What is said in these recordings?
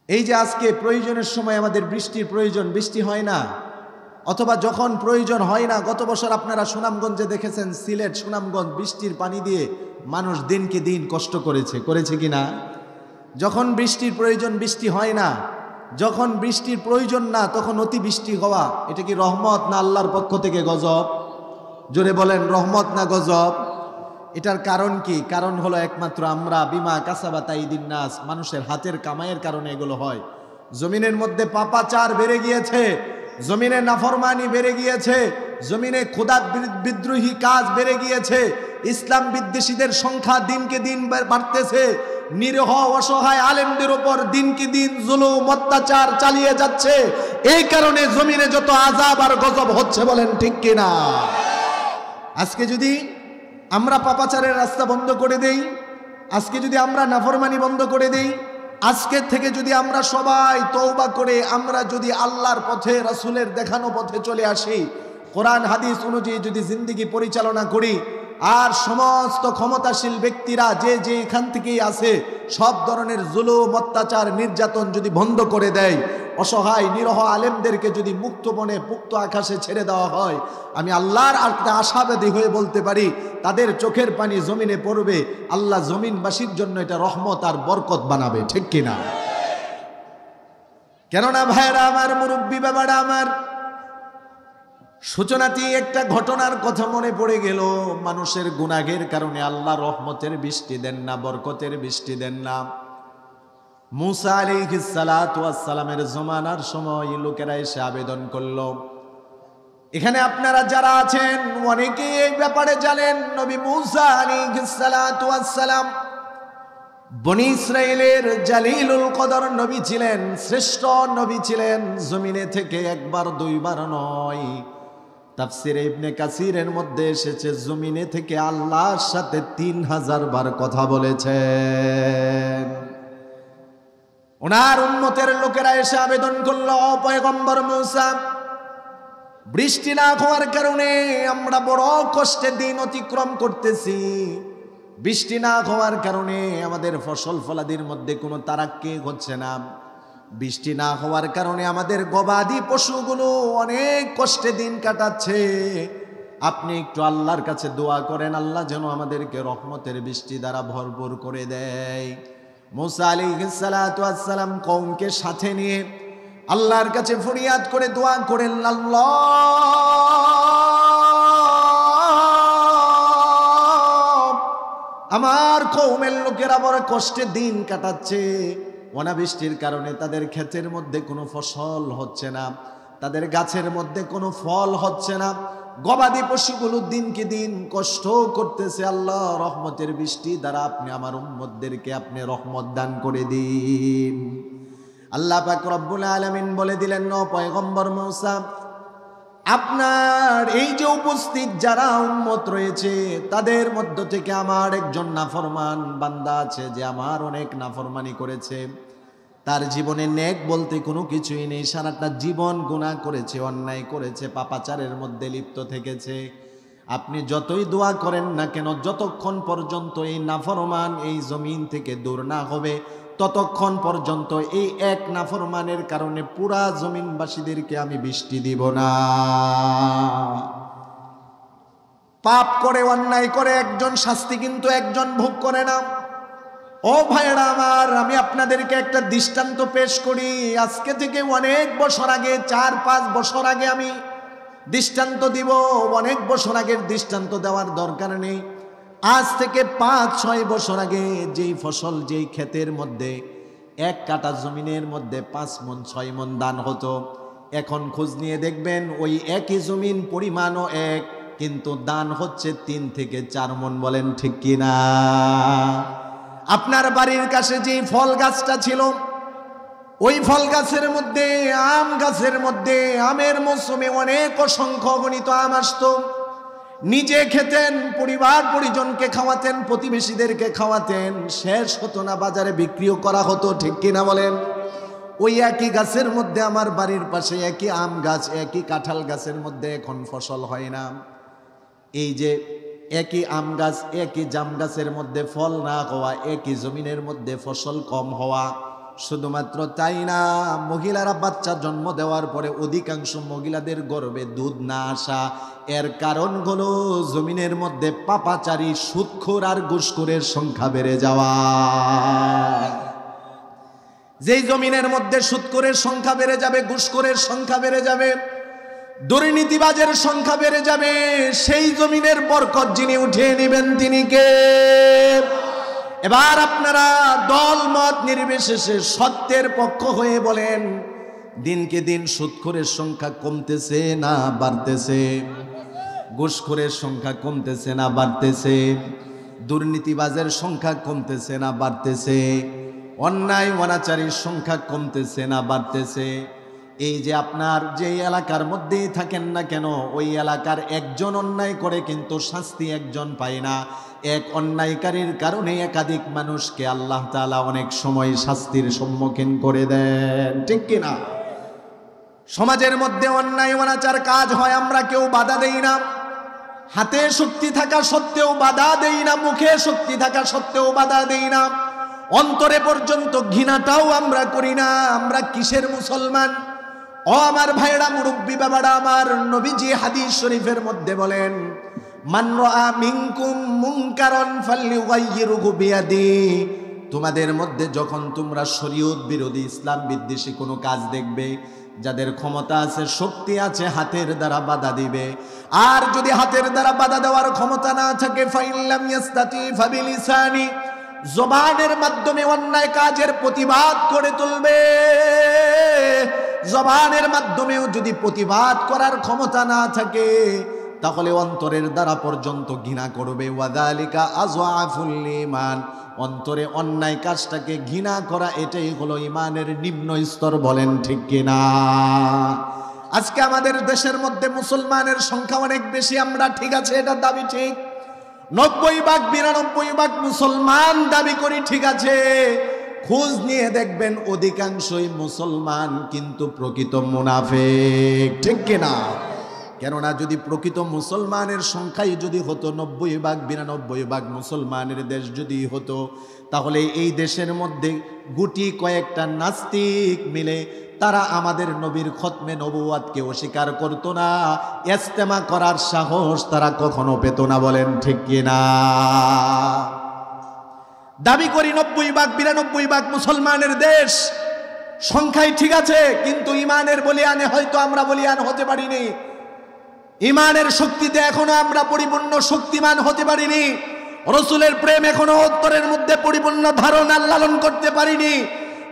এই যে আজকে প্রয়োজনের সময় আমাদের বৃষ্টির প্রয়োজন, বৃষ্টি হয় না, অথবা যখন প্রয়োজন হয় না। গত বছর আপনারা সুনামগঞ্জে দেখেছেন, সিলেট সুনামগঞ্জ বৃষ্টির পানি দিয়ে মানুষ দিনকে দিন কষ্ট করেছে কিনা? যখন বৃষ্টির প্রয়োজন বৃষ্টি হয় না, যখন বৃষ্টির প্রয়োজন না তখন অতিবৃষ্টি হওয়া, এটা কি রহমত না আল্লাহর পক্ষ থেকে গজব? জোরে বলেন, রহমত না গজব? এটার কারণ কি? কারণ হলো একমাত্র আমরা বিমা কাসাবাত আইদিন নাস, মানুষের হাতের কামাইয়ের কারণে এগুলো হয়। জমিনের মধ্যে পাপাচার বেড়ে গিয়েছে, জমিনে নাফরমানি বেড়ে গিয়েছে, জমিনে খোদা বিদ্রোহী কাজ বেড়ে গিয়েছে, ইসলাম বিদ্বেষীদের সংখ্যা দিনকে দিন বাড়তেছে, নিরীহ অসহায় আলেমদের উপর দিনকে দিন জুলুম অত্যাচার চালিয়ে যাচ্ছে। এই কারণে জমিনে যত আযাব আর গজব হচ্ছে, বলেন ঠিক কিনা? আজকে যদি আমরা পাপাচারের রাস্তা বন্ধ করে দেই, আজকে যদি আমরা নাফরমানি বন্ধ করে দেই, আজকের থেকে যদি আমরা সবাই তওবা করে আমরা যদি আল্লাহর পথে, রাসূলের দেখানো পথে চলে আসি, কোরআন হাদিস অনুযায়ী যদি জিন্দেগি পরিচালনা করি, আর সমস্ত ক্ষমতাশীল ব্যক্তিরা যে এখান থেকেই আছে সব ধরনের জুলুম অত্যাচার নির্যাতন যদি বন্ধ করে দেয়, অসহায় নিরহ আলেমদেরকে যদি মুক্ত মনে মুক্ত আকাশে ছেড়ে দেওয়া হয়, আমি আল্লাহর আশাবাদী হয়ে বলতে পারি তাদের চোখের পানি জমিনে পড়বে, আল্লাহ জমিনবাসীর জন্য এটা রহমত আর বরকত বানাবে, ঠিক কিনা? কেননা ভাইরা আমার, মুরব্বী বাবারা আমার, সূচনাতেই একটা ঘটনার কথা মনে পড়ে গেল। মানুষের গুনাহের কারণে আল্লাহ রহমতের বৃষ্টি দেন না, বরকতের বৃষ্টি দেন না। মুসা আলাইহিস সালাতু ওয়াস সালামের জমানার সময় লোকেরা এসে আবেদন করল। এখানে আপনারা যারা আছেন অনেকেই এই ব্যাপারে জানেন, নবী মুসা আলাইহিস সালাতু ওয়াস সালাম বনি ইসরাইলের জালিলুল কদর নবী ছিলেন, শ্রেষ্ঠ নবী ছিলেন। জমিনে থেকে একবার দুইবার নয়, তাফসিরে ইবনে কাসিরের মধ্যে এসেছে জমিনে থেকে আল্লাহর সাথে 3000 বার কথা বলেছেন। ওনার উম্মতের লোকেরা এসে আবেদন করল, পয়গম্বর মুসা, বৃষ্টি না হওয়ার কারণে আমরা বড় কষ্টে দিন অতিক্রম করতেছি, বৃষ্টি না হওয়ার কারণে আমাদের ফসল ফলাদির মধ্যে কোনো তারাক্কি হচ্ছে না, বৃষ্টি না হওয়ার কারণে আমাদের গবাদি পশুগুলো অনেক কষ্টে দিন কাটাচ্ছে। আপনি একটু আল্লাহর কাছে দোয়া করেন, আল্লাহ যেন আমাদেরকে রহমতের বৃষ্টি দ্বারা ভরপুর করে দেয়। মুসা আলাইহিস সালাতু ওয়াস সালাম কওমকে সাথে নিয়ে আল্লাহর কাছে ফরিয়াদ করে দোয়া করেন, আল্লাহ আমার কওমের লোকেরা বড় কষ্টে দিন কাটাচ্ছে, অনাবৃষ্টির কারণে তাদের ক্ষেতের মধ্যে কোনো ফসল হচ্ছে না, তাদের গাছের মধ্যে কোনো ফল হচ্ছে না, গবাদি পশুগুলো দিনকে দিন কষ্ট করতেছে। আল্লাহ রহমতের বৃষ্টি দ্বারা আপনি আমার উম্মতদেরকে আপনি রহমত দান করে দিন। আল্লাহ পাক রব্বুল আলামিন বলে দিলেন, পয়গম্বর মুসা, আপনার এই যে উপস্থিত যারা উম্মত রয়েছে তাদের মধ্য থেকে আমার একজন নাফরমান বান্দা আছে, যে আমার অনেক নাফরমানি করেছে, তার জীবনে নেক বলতে কোনো কিছুই নেই, সারাটা জীবন গুনাহ করেছে, অন্যায় করেছে, পাপাচারের মধ্যে লিপ্ত থেকেছে। আপনি যতই দোয়া করেন না কেন, যতক্ষণ পর্যন্ত এই নাফরমান এই জমিন থেকে দূর না হবে, ততক্ষণ পর্যন্ত এই এক নাফরমানের কারণে পুরা জমিনবাসীদেরকে আমি বৃষ্টি দিব না। পাপ করে, অন্যায় করে একজন শাস্তি কিন্তু একজন ভোগ করে না। ও ভাইরা আমার, আমি আপনাদেরকে একটা দৃষ্টান্ত পেশ করি। আজকে থেকে অনেক বছর আগে, 4-5 বছর আগে আমি দৃষ্টান্ত দিব। অনেক বছর আগের দৃষ্টান্ত দেওয়ার দরকার নেই। আজ থেকে 5-6 বছর আগে যেই ফসল, যেই ক্ষেতের মধ্যে 1 কাঠা জমিনের মধ্যে 5 মণ 6 মণ দান হতো, এখন খোঁজ নিয়ে দেখবেন ওই একই জমিন পরিমাণও এক, কিন্তু দান হচ্ছে 3 থেকে 4 মণ। বলেন ঠিক কিনা? আপনার বাড়ির কাছে যেই ফল গাছটা ছিল, ওই ফল গাছের মধ্যে, আম গাছের মধ্যে আমের মৌসুমে অনেক অসংখ্য গণিত আম আসতো, নিজে খেতেন, পরিবার পরিজনকে খাওয়াতেন, প্রতিবেশীদেরকে খাওয়াতেন, শেষ হতো না, বাজারে বিক্রিও করা হতো, ঠিক কিনা বলেন? ওই একই গাছের মধ্যে, আমার বাড়ির পাশে একই আম গাছ, একই কাঁঠাল গাছের মধ্যে এখন ফসল হয় না। এই যে একই আম গাছ, একই জাম গাছের মধ্যে ফল না হওয়া, একই জমিনের মধ্যে ফসল কম হওয়া, শুধুমাত্র তাই না, মহিলারা বাচ্চা জন্ম দেওয়ার পরে অধিকাংশ মহিলাদের গর্ভে দুধ না আসা, এর কারণ হলো জমিনের মধ্যে পাপাচারী, সুদখোর আর ঘুষখোরের সংখ্যা বেড়ে যাওয়া। যেই জমিনের মধ্যে সুদখোরের সংখ্যা বেড়ে যাবে, ঘুষখোরের সংখ্যা বেড়ে যাবে, দুর্নীতিবাজের সংখ্যা বেড়ে যাবে, সেই জমিনের বরকত যিনি উঠিয়ে নেবেন তিনি কে? এবার আপনারা দল মত নির্বিশেষে সত্যের পক্ষ হয়ে বলেন, দিনকে দিন সুদখোরের সংখ্যা কমতেছে না বাড়তেছে? ঘুষখোরের সংখ্যা কমতেছে না বাড়তেছে? দুর্নীতিবাজের সংখ্যা কমতেছে না বাড়তেছে? অন্যায় অনাচারীর সংখ্যা কমতেছে না বাড়তেছে? এই যে আপনার যে এলাকার মধ্যেই থাকেন না কেন, ওই এলাকার একজন অন্যায় করে কিন্তু শাস্তি একজন পায় না। এক অন্যায়কারীর কারণে একাধিক মানুষকে আল্লাহ তাআলা অনেক সময় শাস্তির সম্মুখীন করে দেন, ঠিক কিনা? সমাজের মধ্যে অন্যায় অনাচার কাজ হয়, আমরা কেউ বাধা দেই না। হাতে শক্তি থাকা সত্ত্বেও বাধা দেই না, মুখে শক্তি থাকা সত্ত্বেও বাধা দেই না, অন্তরে পর্যন্ত ঘৃণাটাও আমরা করি না। আমরা কিসের মুসলমান? ও আমার ভাইরা, মুরব্বী বাবারা আমার, নবীজি হাদিস শরীফের মধ্যে বলেন, মান রাআ মিনকুম মুনকারান ফালইয়ুগাইয়িরহু বিয়াদিহি। তোমাদের মধ্যে যখন তোমরা শরীয়ত বিরোধী, ইসলাম বিদ্বেষী কোনো কাজ দেখবে, যাদের ক্ষমতা আছে, শক্তি আছে, হাতের দ্বারা বাধা দিবে। আর যদি হাতের দ্বারা বাধা দেওয়ার ক্ষমতা না থাকে, ফাইল্লাম ইয়াস্তাতি ফাবিলিসানি, জবানের মাধ্যমে অন্যায় কাজের প্রতিবাদ করে তুলবে। জবানের মাধ্যমেও যদি প্রতিবাদ করার ক্ষমতা না থাকে, তাহলে অন্তরের দ্বারা পর্যন্ত ঘৃণা করবে। ওয়াযালিকা আযআফুল ঈমান, অন্তরে অন্যায় কাজটাকে ঘৃণা করা, এটাই হলো ঈমানের নিম্ন স্তর। বলেন ঠিক কিনা? আজকে আমাদের দেশের মধ্যে মুসলমানের সংখ্যা অনেক বেশি, আমরা ঠিক আছে, এটা দাবি ঠিক। 90 ভাগ 92 ভাগ মুসলমান দাবি করি, ঠিক আছে। খোঁজ নিয়ে দেখবেন অধিকাংশই মুসলমান কিন্তু প্রকৃত মুনাফিক, ঠিক কিনা? কেননা যদি প্রকৃত মুসলমানের সংখ্যাই যদি হতো 90 ভাগ 92 ভাগ মুসলমানের দেশ যদি হতো, তাহলে এই দেশের মধ্যে গুটি কয়েকটা নাস্তিক মিলে তারা আমাদের নবীর খতমে নবুয়াতকে অস্বীকার করতো না, ইজতেমা করার সাহস তারা কখনো পেত না। বলেন ঠিক কিনা? দাবি করি 90 ভাগ 92 ভাগ মুসলমানের দেশ, সংখ্যায় ঠিক আছে, কিন্তু ইমানের বলিয়ানে হয়তো আমরা বলিয়ান হতে পারিনি। ইমানের শক্তিতে এখনো আমরা পরিপূর্ণ শক্তিমান হতে পারিনি। রসুলের প্রেম এখনো অন্তরের মধ্যে পরিপূর্ণ ধারণা লালন করতে পারিনি।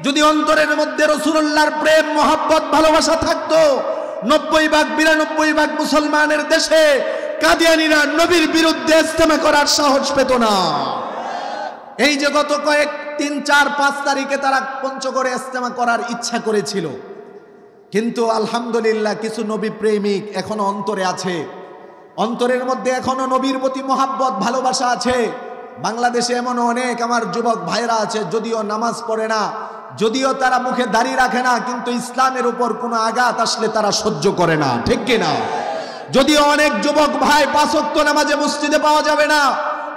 যদি অন্তরের মধ্যে রাসূলুল্লাহর প্রেম, মহব্বত, ভালোবাসা থাকতো, 90 ভাগ 92 ভাগ মুসলমানের দেশে কাদিয়ানীরা নবীর বিরুদ্ধে ইজতেমা করার সাহস পেত না। এই যে গত 3, 4, 5 তারিখে তারা পঞ্চগড়ে ইজতেমা করার ইচ্ছা করেছিল, কিন্তু আলহামদুলিল্লাহ কিছু নবী প্রেমিক এখনো অন্তরে আছে, অন্তরের মধ্যে এখনো নবীর প্রতি মহব্বত, ভালোবাসা আছে। বাংলাদেশে এমন অনেক আমার যুবক ভাইরা আছে, যদিও নামাজ পড়ে না, যদিও তারা মুখে দাড়ি রাখে না, কিন্তু ইসলামের উপর কোনো আঘাত আসলে তারা সহ্য করে না, ঠিক কিনা? যদিও অনেক যুবক ভাই 5 ওয়াক্ত নামাজে মসজিদে পাওয়া যাবে না,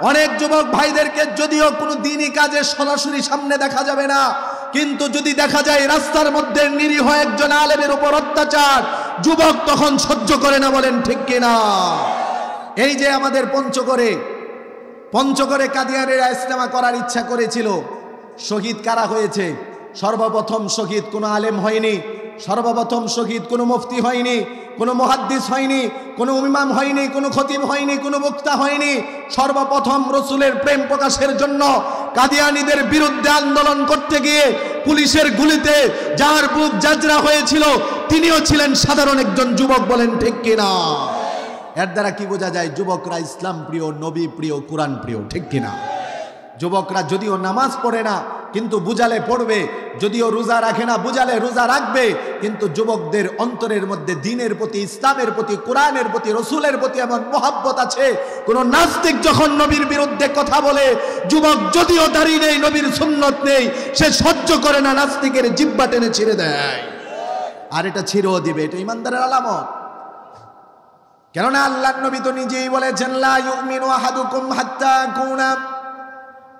অনেক যুবক ভাইদেরকে যদিও কোনো দিনই কাজে সরাসরি সামনে দেখা যাবে না, কিন্তু যদি দেখা যায় রাস্তার মধ্যে নিরীহ একজন আলেমের উপর অত্যাচার, যুবক তখন সহ্য করে না। বলেন ঠিক কিনা? এই যে আমাদের পঞ্চগড়ে কাদিয়ানীরা ইজতেমা করার ইচ্ছা করেছিল, শহীদ কারা হয়েছে? সর্বপ্রথম শহীদ কোনো আলেম হয়নি, সর্বপ্রথম শহীদ কোনো মুফতি হয়নি, কোনো মুহাদ্দিস হয়নি, কোনো ইমাম হয়নি, কোনো খতিব হয়নি, কোনো বক্তা হয়নি। সর্বপ্রথম রসুলের প্রেম প্রকাশের জন্য কাদিয়ানীদের বিরুদ্ধে আন্দোলন করতে গিয়ে পুলিশের গুলিতে যার বুক জাজরা হয়েছিল, তিনিও ছিলেন সাধারণ একজন যুবক। বলেন ঠিক কিনা? এর দ্বারা কি বোঝা যায়? যুবকরা ইসলাম প্রিয়, নবী প্রিয়, কোরআন প্রিয়, ঠিক কিনা? যুবকরা যদিও নামাজ পড়ে না, কিন্তু বুঝালে পড়বে, যদিও রোজা রাখে না, বুঝালে রোজা রাখবে, কিন্তু যুবকদের অন্তরের মধ্যে দ্বীনের প্রতি, ইসলামের প্রতি, কোরআনের প্রতি, রসুলের প্রতি এমন মহব্বত আছে। কোন নাস্তিক যখন নবীর বিরুদ্ধে কথা বলে, যুবক যদিও দাঁড়িয়ে নেই, নবীর সুন্নত নেই, সে সহ্য করে না, নাস্তিকের জিহ্বা টেনে ছিঁড়ে দেয়। আর এটা ছিঁড়েও দিবে, এটা ইমানদারের আলামত। কেননা আল্লাহর নবী তো নিজেই বলেছেন, লা ইউমিনু আহাদুকুম হাত্তা কুনা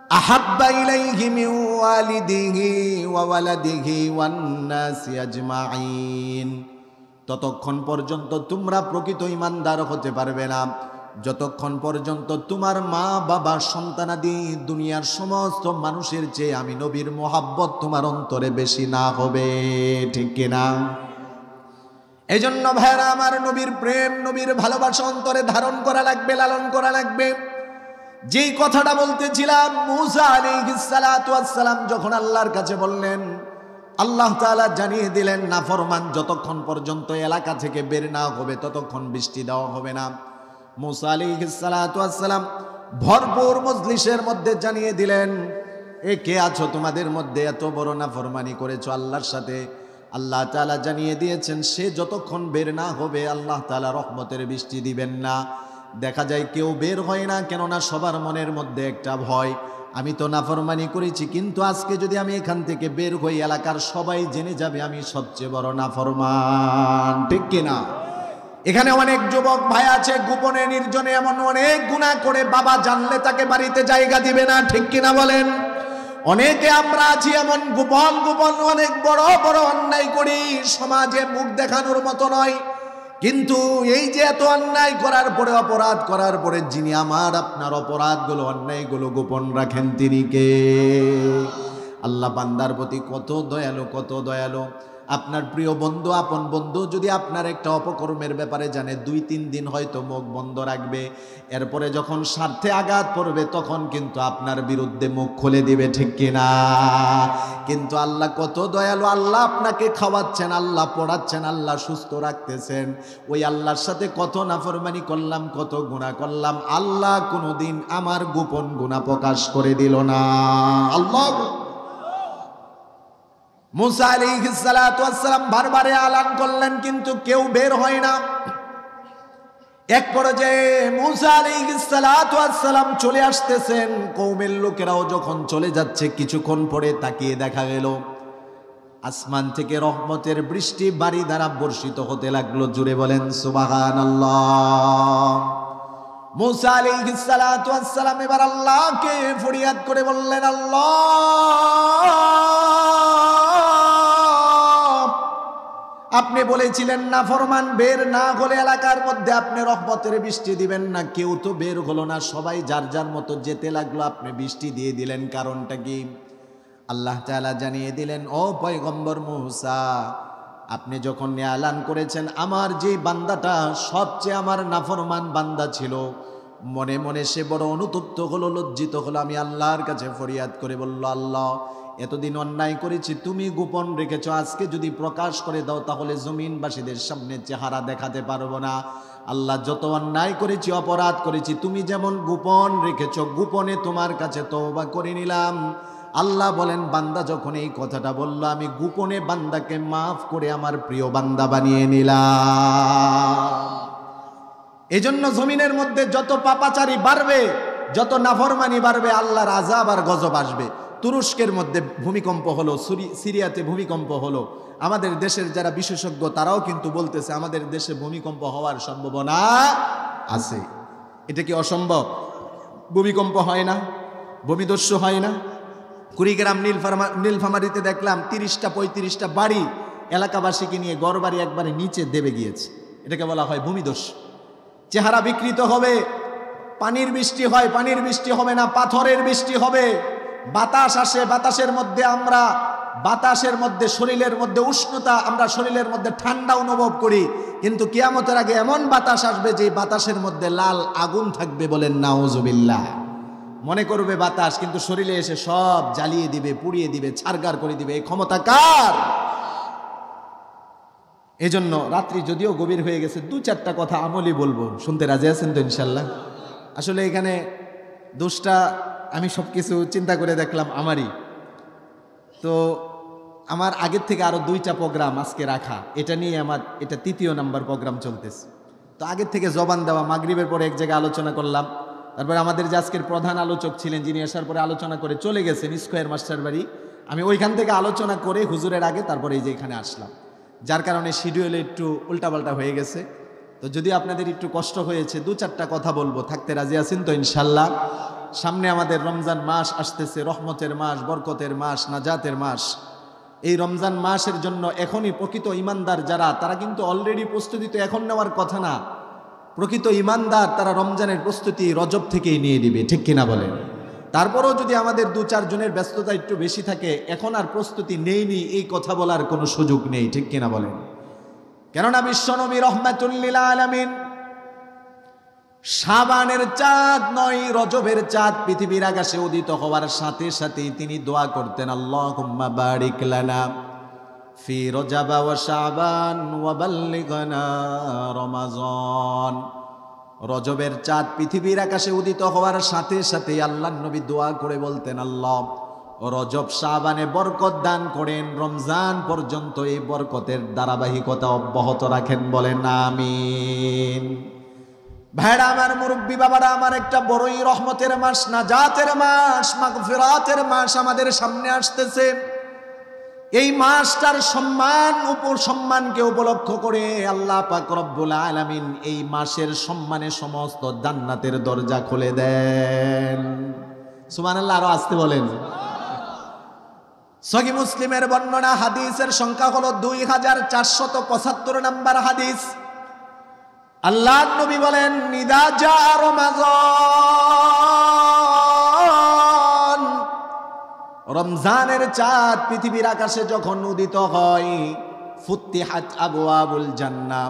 আহাব্বা ইলাইহি মিন ওয়ালিদিহি ওয়া ওয়ালাদিহি ওয়ান নাসি আজমাইন, ততক্ষণ পর্যন্ত তোমরা প্রকৃত ঈমানদার হতে পারবে না যতক্ষণ পর্যন্ত তোমার মা বাবা সন্তানাদি দুনিয়ার সমস্ত মানুষের চেয়ে আমি নবীর মোহাব্বত তোমার অন্তরে বেশি না হবে। ঠিক কিনা? এজন্য ভাইরা আমার, নবীর প্রেম, নবীর ভালোবাসা অন্তরে ধারণ করা লাগবে, লালন করা লাগবে। যেই কথাটা বলতেছিলাম, মূসা আলাইহিস সালাতু ওয়াস সালাম যখন আল্লাহর কাছে বললেন, আল্লাহ তাআলা জানিয়ে দিলেন নাফরমান যতক্ষণ পর্যন্ত এলাকা থেকে বের না হবে ততক্ষণ বৃষ্টি দেওয়া হবে না। মূসা আলাইহিস সালাতু ওয়াস সালাম ভরপুর মজলিসের মধ্যে জানিয়ে দিলেন, এ কে আছো তোমাদের মধ্যে এত বড় নাফরমানি করেছো আল্লাহর সাথে? আল্লাহ তাআলা জানিয়ে দিয়েছেন সে যতক্ষণ বের না হবে আল্লাহ তাআলা রহমতের বৃষ্টি দিবেন না। দেখা যায় কেউ বের হয় না, কেননা সবার মনের মধ্যে একটা ভয়, আমি তো নাফরমানি করেছি, কিন্তু আজকে যদি আমি এখান থেকে বের হই এলাকার সবাই জেনে যাবে আমি সবচেয়ে বড় নাফরমান। ঠিক কিনা? এখানে অনেক যুবক ভাই আছে গোপনে নির্জনে এমন অনেক গুনাহ করে বাবা জানলে তাকে বাড়িতে জায়গা দিবে না। ঠিক কিনা বলেন? অনেকে আমরা আছি এমন গোপন গোপন অনেক বড় বড় অন্যায় করি, সমাজে মুখ দেখানোর মতো নয়, কিন্তু এই যে এত অন্যায় করার পরে, অপরাধ করার পরে যিনি আমার আপনার অপরাধগুলো অন্যায়গুলো গোপন রাখেন তিনি কে? আল্লাহ বান্দার প্রতি কত দয়ালু, কত দয়ালু। আপনার প্রিয় বন্ধু, আপন বন্ধু যদি আপনার একটা অপকর্মের ব্যাপারে জানে 2-3 দিন হয়তো মুখ বন্ধ রাখবে, এরপরে যখন স্বার্থে আঘাত পড়বে তখন কিন্তু আপনার বিরুদ্ধে মুখ খুলে দিবে। ঠিক কিনা? কিন্তু আল্লাহ কত দয়ালু, আল্লাহ আপনাকে খাওয়াচ্ছেন, আল্লাহ পড়াচ্ছেন, আল্লাহ সুস্থ রাখতেছেন, ওই আল্লাহর সাথে কত নাফরমানি করলাম, কত গুনাহ করলাম, আল্লাহ কোনোদিন আমার গোপন গুনাহ প্রকাশ করে দিল না। আল্লাহ মূসা আলাইহিস সালাতু ওয়াস সালাম বারবারে আলান করলেন কিন্তু কেউ বের হয় না। এক পর্যায়ে মূসা আলাইহিস সালাতু ওয়াস সালাম চলে আসতেছেন, কওমের লোকেরাও যখন চলে যাচ্ছে কিছুক্ষণ পরে তাকিয়ে দেখা গেল আসমান থেকে রহমতের বৃষ্টি বাড়ি দ্বারা বর্ষিত হতে লাগলো। জুড়ে বলেন সুবহানাল্লাহ। মূসা আলাইহিস সালাতু ওয়াস সালাম এবার আল্লাহকে ফরিয়াদ করে বললেন, আল্লাহ আপনি বলেছিলেন নাফরমান বের না হলে এলাকার মধ্যে আপনি রহমতের বৃষ্টি দিবেন না, কেউ তো বের হলো না, সবাই যার যার মতো যেতে লাগলো, আপনি বৃষ্টি দিয়ে দিলেন, কারণটা কি? আল্লাহ তাআলা জানিয়ে দিলেন, ও পয়গম্বর মূসা, আপনি যখন এলান করেছেন আমার যে বান্দাটা সবচেয়ে আমার নাফরমান বান্দা ছিল, মনে মনে সে বড় অনুতপ্ত হলো, লজ্জিত হলো, আমি আল্লাহর কাছে ফরিয়াদ করে বলল, আল্লাহ এতদিন অন্যায় করেছি, তুমি গোপন রেখেছো, আজকে যদি প্রকাশ করে দাও তাহলে জমিনবাসীদের সামনে চেহারা দেখাতে পারবো না। আল্লাহ যত অন্যায় করেছি, অপরাধ করেছি, তুমি যেমন গোপন রেখেছো, গোপনে তোমার কাছে তওবা করে নিলাম। আল্লাহ বলেন, বান্দা যখন এই কথাটা বলল আমি গোপনে বান্দাকে মাফ করে আমার প্রিয় বান্দা বানিয়ে নিলাম। এজন্য জমিনের মধ্যে যত পাপাচারী বাড়বে, যত নাফরমানি বাড়বে, আল্লাহর আযাব আর গজব আসবে। তুরস্কের মধ্যে ভূমিকম্প হলো, সিরিয়াতে ভূমিকম্প হলো, আমাদের দেশের যারা বিশেষজ্ঞ তারাও কিন্তু বলতেছে আমাদের দেশে ভূমিকম্প হওয়ার সম্ভাবনা আছে। এটা কি অসম্ভব? ভূমিকম্প হয় না, ভূমিদস্যু হয় না। কুড়িগ্রাম নীলফামারীতে দেখলাম 30-35টা বাড়ি এলাকাবাসীকে নিয়ে গড়বাড়ি একবারে নিচে দেবে গিয়েছে। এটাকে বলা হয় ভূমিদস্যু। চেহারা বিকৃত হবে, পানির বৃষ্টি হয়, পানির বৃষ্টি হবে না, পাথরের বৃষ্টি হবে। বাতাস আসে, বাতাসের মধ্যে শরীরের মধ্যে উষ্ণতা, আমরা শরীরের মধ্যে ঠান্ডা অনুভব করি, কিন্তু কিয়ামতের আগে এমন বাতাস আসবে যে বাতাসের মধ্যে লাল আগুন থাকবে। বলেন নাউজুবিল্লাহ। মনে করবে বাতাস, কিন্তু শরীরে এসে সব জ্বালিয়ে দিবে, পুড়িয়ে দিবে, ছারগার করে দিবে। এই ক্ষমতা কার? এজন্য রাত্রি যদিও গভীর হয়ে গেছে, 2-4টা কথা আমলি বলবো, শুনতে রাজি আছেন তো ইনশাল্লাহ? আসলে এখানে দোষটা আমি সব কিছু চিন্তা করে দেখলাম আমারই। তো আমার আগের থেকে আরো 2টা প্রোগ্রাম আজকে রাখা, এটা নিয়ে আমার এটা 3য় নাম্বার প্রোগ্রাম চলতেছে। তো আগের থেকে জবান দেওয়া, মাগরিবের পরে এক জায়গায় আলোচনা করলাম, তারপরে আমাদের যে আজকের প্রধান আলোচক ছিলেন যিনি আসার পরে আলোচনা করে চলে গেছেন স্কয়ার মাস্টার বাড়ি, আমি ওইখান থেকে আলোচনা করে হুজুরের আগে তারপরে এই যে এখানে আসলাম, যার কারণে শিডিউলে একটু উল্টাপাল্টা হয়ে গেছে। তো যদি আপনাদের একটু কষ্ট হয়েছে, দু চারটা কথা বলবো, থাকতে রাজি আছেন তো ইনশাল্লাহ? সামনে আমাদের রমজান মাস আসতেছে, রহমতের মাস, বরকতের মাস, নাজাতের মাস। এই রমজান মাসের জন্য এখনই প্রকৃত ইমানদার যারা, তারা কিন্তু অলরেডি প্রস্তুতি তো এখন নেওয়ার কথা না। প্রকৃত ইমানদার তারা রমজানের প্রস্তুতি রজব থেকেই নিয়ে দিবে, ঠিক কিনা বলেন? তারপরেও যদি আমাদের দু চারজনের ব্যস্ততা একটু বেশি থাকে, এখন আর প্রস্তুতি নেইনি এই কথা বলার কোনো সুযোগ নেই, ঠিক কিনা বলেন? কেননা বিশ্বনবী রাহমাতুল লিল আলামিন শাবানের চাঁদ নয়, রজবের চাঁদ পৃথিবীর আকাশে উদিত হওয়ার সাথে সাথেই তিনি দোয়া করতেন, আল্লাহুম্মা বারিক লানা ফি রজব ওয়া শাবান ওয়া বাল্লিগনা রমাজান। রজবের চাঁদ পৃথিবীর আকাশে উদিত হওয়ার সাথে সাথে আল্লাহর নবী দোয়া করে বলতেন, আল্লাহ রজব শাবানে বরকত দান করেন, রমজান পর্যন্ত এই বরকতের ধারাবাহিকতা অব্যাহত রাখেন, বলেন আমিন। ভাইরা আমার, মুরব্বী বাবারা আমার, একটা বড়ই রহমতের মাস, নাজাতের মাস, মাগফিরাতের মাস আমাদের সামনে আসতেছে। এই মাসটার সম্মানকে উপলক্ষ করে আল্লাহ পাক রব্বুল আলামিন এই মাসের সম্মানে সমস্ত জান্নাতের দরজা খুলে দেন। সুবহানাল্লাহ, আরো আসতে বলেন। সহিহ মুসলিমের বর্ণনা, হাদিসের সংখ্যা হলো 2475 নম্বর হাদিস। আল্লাহর নবী বলেন, ইদা জা রমাজান, রমজানের চাঁদ পৃথিবীর আকাশে যখন উদিত হয়, ফুত্তিহাত আবওয়াবুল জান্নাহ,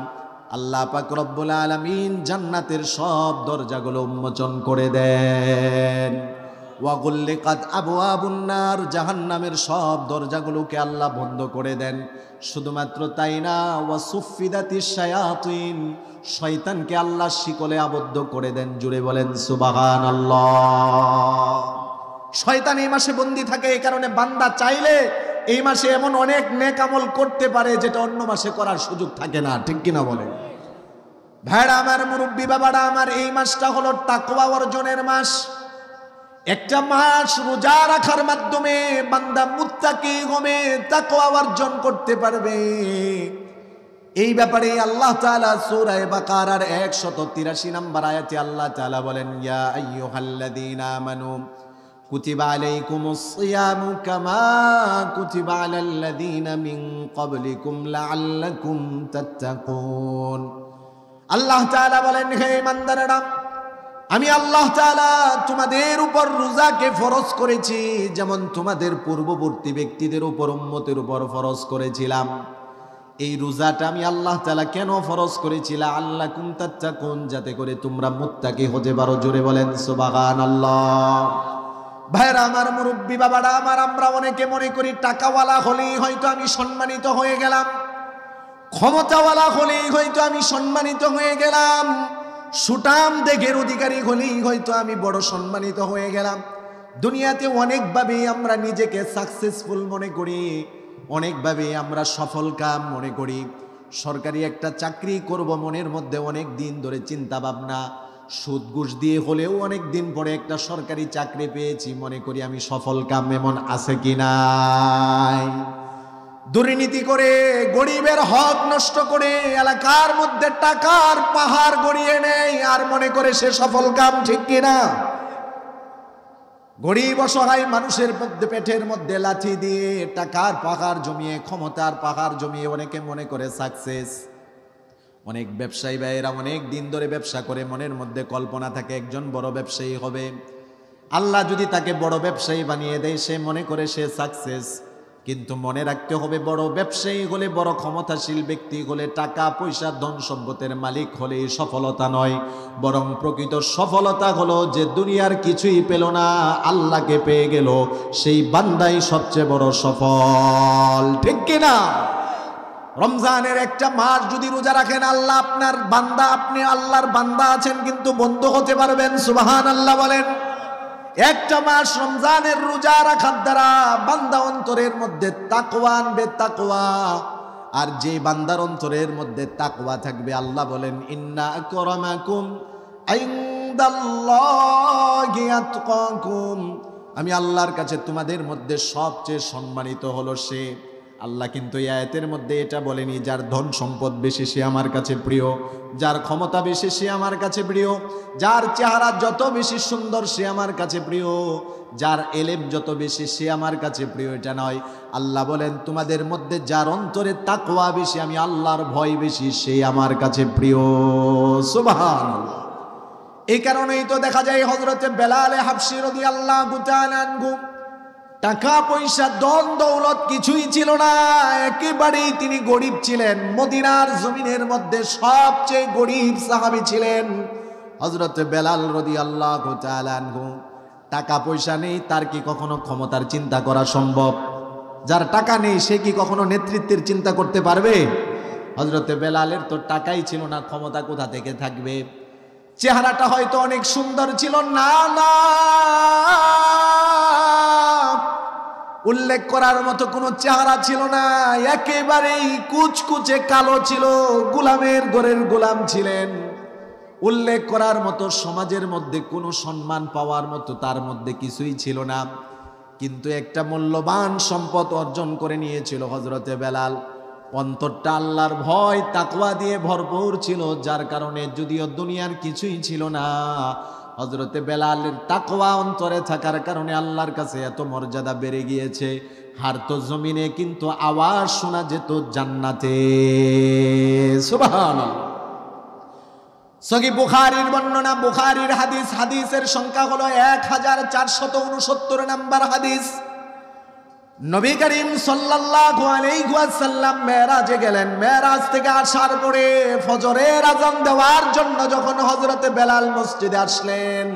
আল্লাহ পাক রব্বুল আলামিন জান্নাতের সব দরজাগুলো উন্মোচন করে দেন। ওয়া গুল্লিকাত আবওয়াবুন নার, জাহান্নামের সব দরজাগুলোকে আল্লাহ বন্ধ করে দেন। শুধুমাত্র তাই না, ওয়া সুফিদাতিশ শায়াতিন, শয়তানকে আল্লাহ শিকলে আবদ্ধ করে দেন। জুড়ে বলেন সুবহানাল্লাহ। শয়তান এই মাসে বন্দী থাকে, এই কারণে বান্দা চাইলে এই মাসে এমন অনেক নেক আমল করতে পারে যেটা অন্য মাসে করার সুযোগ থাকে না, ঠিক কিনা বলেন? ভাইরা আমার, মুরব্বী বাবারা আমার, এই মাসটা হলো তাকওয়া অর্জনের মাস। একটা মাস রোজা রাখার মাধ্যমে বান্দা মুত্তাকি হবে, তাকওয়া অর্জন করতে পারবে। এই ব্যাপারে আল্লাহ তাআলা সূরা বাকারার 183 নম্বর আয়াতে আল্লাহ তাআলা বলেন, ইয়া আইয়ুহাল্লাযীনা আমানু কুতিবা আলাইকুমুস সিয়ামু কামা কুতিবা আলাল্লাযীনা মিন ক্বাবলিকুম লাআল্লাকুম তাত্তাকুন। আল্লাহ তাআলা বলেন, হে ইমানদারেরা, আমি আল্লাহ তাআলা তোমাদের উপর রোজাকে ফরজ করেছি, যেমন তোমাদের পূর্ববর্তী ব্যক্তিদের উপর, উম্মতের উপর ফরজ করেছিলাম। এই রোজাটা আমি আল্লাহ তাআলা কেন ফরজ করেছিলাম? লাআল্লাকুম তাত্তাকুন, যাতে করে তোমরা মুত্তাকি হতে পারো। জোরে বলেন সুবহানাল্লাহ। ভাইরা আমার, মুরব্বী বাবারা আমার, আমরা অনেকে মনে করি টাকাওয়ালা হলেই হয়তো আমি সম্মানিত হয়ে গেলাম, ক্ষমতাওয়ালা হলেই হয়তো আমি সম্মানিত হয়ে গেলাম, সুঠাম দেহের অধিকারী হলেই হয়তো আমি বড় সম্মানিত হয়ে গেলাম। দুনিয়াতে অনেকভাবে আমরা নিজেকে সাকসেসফুল মনে করি, অনেকভাবে আমরা সফল কাম মনে করি। সরকারি একটা চাকরি করব, মনের মধ্যে অনেক দিন ধরে চিন্তা ভাবনা, সুদ ঘুষ দিয়ে হলেও অনেক দিন পরে একটা সরকারি চাকরি পেয়েছি, মনে করি আমি সফল কাম। এমন আছে কি নাই? দুর্নীতি করে, গরিবের হক নষ্ট করে, এলাকার মধ্যে টাকার পাহাড় গড়িয়ে নেয় আর মনে করে সে সফল কাম, ঠিক কিনা? গরিব অসহায় মানুষের মধ্যে পেটের মধ্যে লাথি দিয়ে টাকার পাহাড় জমিয়ে, ক্ষমতার পাহাড় জমিয়ে অনেকে মনে করে সাকসেস। অনেক ব্যবসায়ী ভাইয়েরা অনেক দিন ধরে ব্যবসা করে, মনের মধ্যে কল্পনা থাকে একজন বড় ব্যবসায়ী হবে। আল্লাহ যদি তাকে বড় ব্যবসায়ী বানিয়ে দেয়, সে মনে করে সে সাকসেস। কিন্তু মনে রাখতে হবে, বড় ব্যবসায়ী হলে, বড় ক্ষমতাশীল ব্যক্তি হলে, টাকা পয়সা ধন সম্পদের মালিক হলে সফলতা নয়, বরং প্রকৃত সফলতা হলো যে দুনিয়ার কিছুই পেল না, আল্লাহকে পেয়ে গেল, সেই বান্দাই সবচেয়ে বড় সফল, ঠিক কিনা? রমজানের একটা মাস যদি রোজা রাখেন, আল্লাহ আপনার বান্দা, আপনি আল্লাহর বান্দা আছেন কিন্তু বন্ধ হতে পারবেন। সুবহানাল্লাহ বলেন। একটা মাস রমজানের রোজা রাখার দ্বারা বান্দা অন্তরের মধ্যে তাকওয়া আনবে, তাকওয়া। আর যে বান্দার অন্তরের মধ্যে তাকওয়া থাকবে, আল্লাহ বলেন, ইন্না আকরামাকুম ইনদাল্লাহি আতকাকুম, আমি আল্লাহর কাছে তোমাদের মধ্যে সবচেয়ে সম্মানিত হলো সে। আল্লাহ কিন্তু এই আয়াতের মধ্যে এটা বলেনি যার ধন সম্পদ বেশি সে আমার কাছে প্রিয়, যার ক্ষমতা বেশি সে আমার কাছে প্রিয়, যার চেহারা যত বেশি সুন্দর সে আমার কাছে প্রিয়, যার এলেম যত বেশি সে আমার কাছে প্রিয়, এটা নয়। আল্লাহ বলেন তোমাদের মধ্যে যার অন্তরে তাকওয়া বেশি, আমি আল্লাহর ভয় বেশি, সে আমার কাছে প্রিয়। সুবহানাল্লাহ। এই কারণেই তো দেখা যায় হযরতে বেলাল হাবশী রাদিয়াল্লাহু তাআলা আনহু টাকা পয়সা ধন দৌলত কিছুই ছিল না, একেবারেই তিনি গরিব ছিলেন। মদিনার জমিনের মধ্যে সবচেয়ে গরিব সাহাবী ছিলেন হযরতে বেলাল রাদিয়াল্লাহু তাআলা আনহু। টাকা পয়সা নেই, তার কি কখনো ক্ষমতার চিন্তা করা সম্ভব? যার টাকা নেই সে কি কখনো নেতৃত্বের চিন্তা করতে পারবে? হযরতে বেলালের তো টাকাই ছিল না, ক্ষমতা কোথা থেকে থাকবে? চেহারাটা হয়তো অনেক সুন্দর ছিল, না না, উল্লেখ করার মতো কোনো চেহারা ছিল না, একেবারেই কুচকুচে কালো ছিল, গোলামের ঘরের গোলাম ছিলেন। উল্লেখ করার মতো সমাজের মধ্যে কোনো সম্মান পাওয়ার মতো তার মধ্যে কিছুই ছিল না। কিন্তু একটা মূল্যবান সম্পদ অর্জন করে নিয়েছিল হযরতে বেলাল। অন্তরটা আল্লাহর ভয় তাকওয়া দিয়ে ভরপুর ছিল, যার কারণে যদিও দুনিয়ার কিছুই ছিল না, হযরতে বেলালের তাকওয়া অন্তরে থাকার কারণে আল্লাহর কাছে এত মর্যাদা বেড়ে গিয়েছে। হারতো জমিনে কিন্তু আওয়াজ শোনা যেত জান্নাতে। সুবহানাল্লাহ। সহিহ বুখারীর বর্ণনা, বুখারীর হাদিস, হাদিসের সংখ্যা হলো 1469 নাম্বার হাদিস। নবী করিম সাল্লাল্লাহু আলাইহি ওয়াসাল্লাম মেরাজে গেলেন। মেরাজ থেকে আসার পরে ফজরের আযান দেওয়ার জন্য যখন হযরতে বেলাল মসজিদে আসলেন,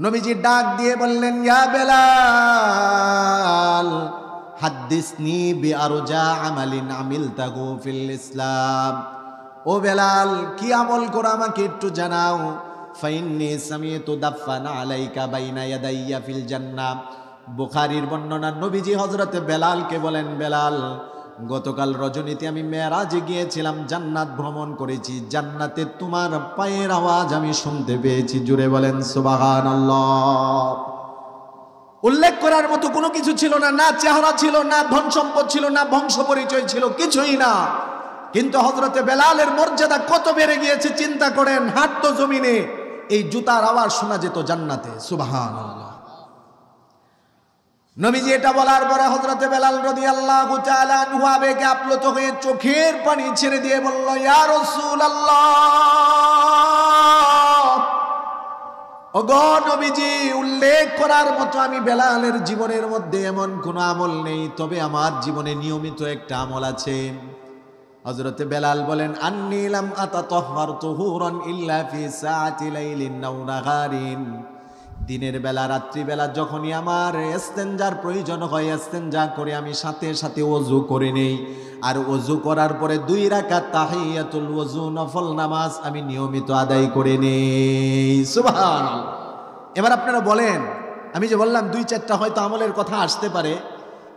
নবীজি ডাক দিয়ে বললেন, ইয়া বেলাল হাদ্দিসনি বিআরজা আমালিন আমিলতাহু ফিল ইসলাম। ও বেলাল, কি আমল করে আমাকে একটু জানাও। ফাইন্নী সামিতু দাফানা আলাইকা বাইনা ইয়াদাইয়া ফিল জান্নাহ। বুখারীর বর্ণনা, নবীজি হযরতে বেলালকে বলেন, বেলাল গতকাল রজনীতে আমি মেরাজে গিয়েছিলাম, জান্নাত ভ্রমণ করেছি, জান্নাতে তোমার পায়ের আওয়াজ আমি শুনতে পেয়েছি। জুড়ে বলেন সুবহানাল্লাহ। উল্লেখ করার মতো কোনো কিছু ছিল না, না চেহারা ছিল, না ধন সম্পদ ছিল, না বংশ পরিচয় ছিল, কিছুই না। কিন্তু হযরতে বেলালের মর্যাদা কত বেড়ে গিয়েছে চিন্তা করেন। হাঁটতো জমিনে, এই জুতার আওয়াজ শোনা যেত জান্নাতে। সুবহানাল্লাহ। নবীজি এটা বলার পরে হযরতে বেলাল রাদিয়াল্লাহু তাআলা আনহু আবেগে আপ্লুত হয়ে চোখের পানি ছেড়ে দিয়ে বলল, ইয়া রাসূলুল্লাহ, ওগো নবীজি, উল্লেখ করার মতো আমি বেলালের জীবনের মধ্যে এমন কোনো আমল নেই, তবে আমার জীবনে নিয়মিত একটা আমল আছে। হযরতে বেলাল বলেন, আন্নী লাম আতাতাহহার তুহুরান ইল্লা ফি সাআতি লাইলিন আও নাহারিন। দিনের বেলা রাত্রিবেলা যখনই আমার ইস্তেনজার প্রয়োজন হয়, ইস্তেনজা করে আমি সাথে সাথে ওযু করে নেই। আর ওযু করার পরে 2 রাকাত তাহিয়াতুল ওযু নফল নামাজ আমি নিয়মিত আদায় করে নেই। সুবহানাল্লাহ। এবার আপনারা বলেন, আমি যে বললাম 2-4টা হয়তো আমলের কথা আসতে পারে,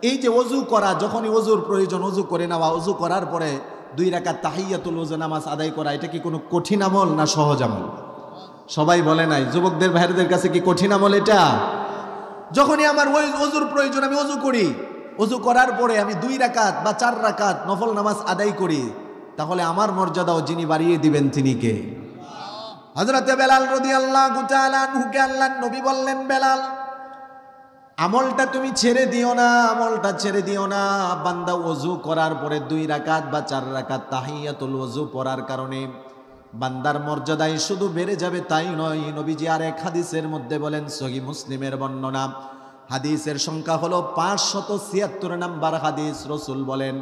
এই যে ওযু করা, যখনই ওযুর প্রয়োজন ওযু করে নেওয়া, ওযু করার পরে 2 রাকাত তাহিয়াতুল ওযু নামাজ আদায় করা, এটা কি কোনো কঠিন আমল না সহজ আমল? সবাই বলে নাই। যুবকদের ভাইদের কাছে কি কঠিন আমল এটা? যখনই আমার ওই ওযুর প্রয়োজন আমি ওযু করি, ওযু করার পরে আমি 2 রাকাত বা 4 রাকাত নফল নামাজ আদায় করি, তাহলে আমার মর্যাদাও যিনি বাড়িয়ে দিবেন তিনি কে? হযরতে বেলাল রাদিয়াল্লাহু তাআলা আনহুকে আল্লাহর নবী বললেন, বেলাল আমলটা তুমি ছেড়ে দিও না, আমলটা ছেড়ে দিও না। বান্দা ওযু করার পরে 2 রাকাত বা 4 রাকাত তাহিয়াতুল ওযু পড়ার কারণে বান্দার মর্যাদায় শুধু বেড়ে যাবে তাই নয়। নবীজি আর এক হাদিসের মধ্যে বলেন, সহিহ মুসলিমের বর্ণনা, হাদিসের সংখ্যা হলো 576 নাম্বার হাদিস। রাসূল বলেন,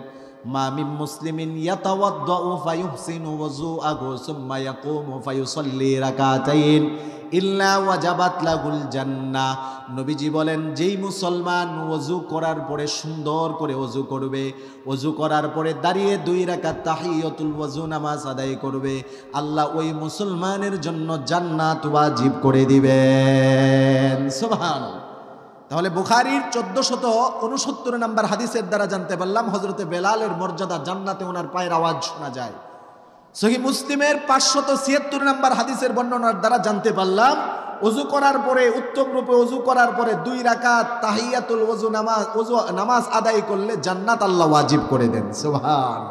মা মিন মুসলিমিন ইয়াতাওয়াদ্দাউ ফায়ুহসিনু ওযুআহু সুম্মা ইয়াকুমু ফায়ুসাল্লি রাকাতাইন ইল্লা ওয়াজাবাত লাহুল জান্নাহ। নবীজি বলেন, যেই মুসলমান ওযু করার পরে সুন্দর করে ওযু করবে, ওযু করার পরে দাঁড়িয়ে 2 রাকাত তাহিয়াতুল ওযু নামাজ আদায় করবে, আল্লাহ ওই মুসলমানের জন্য জান্নাত ওয়াজিব করে দিবেন। সুবহানাল্লাহ। তাহলে বুখারীর 1469 নাম্বার হাদিসের দ্বারা জানতে পারলাম হযরতে বেলালের মর্যাদা, জান্নাতে ওনার পায়ের আওয়াজ শোনা যায়। সহিহ মুসলিমের 576 নাম্বার হাদিসের বর্ণনার দ্বারা জানতে পারলাম ওযু করার পরে উত্তম রূপে ওযু করার পরে 2 রাকাত তাহিয়াতুল ওযু নামাজ আদায় করলে জান্নাত আল্লাহ ওয়াজিব করে দেন। সুবহান।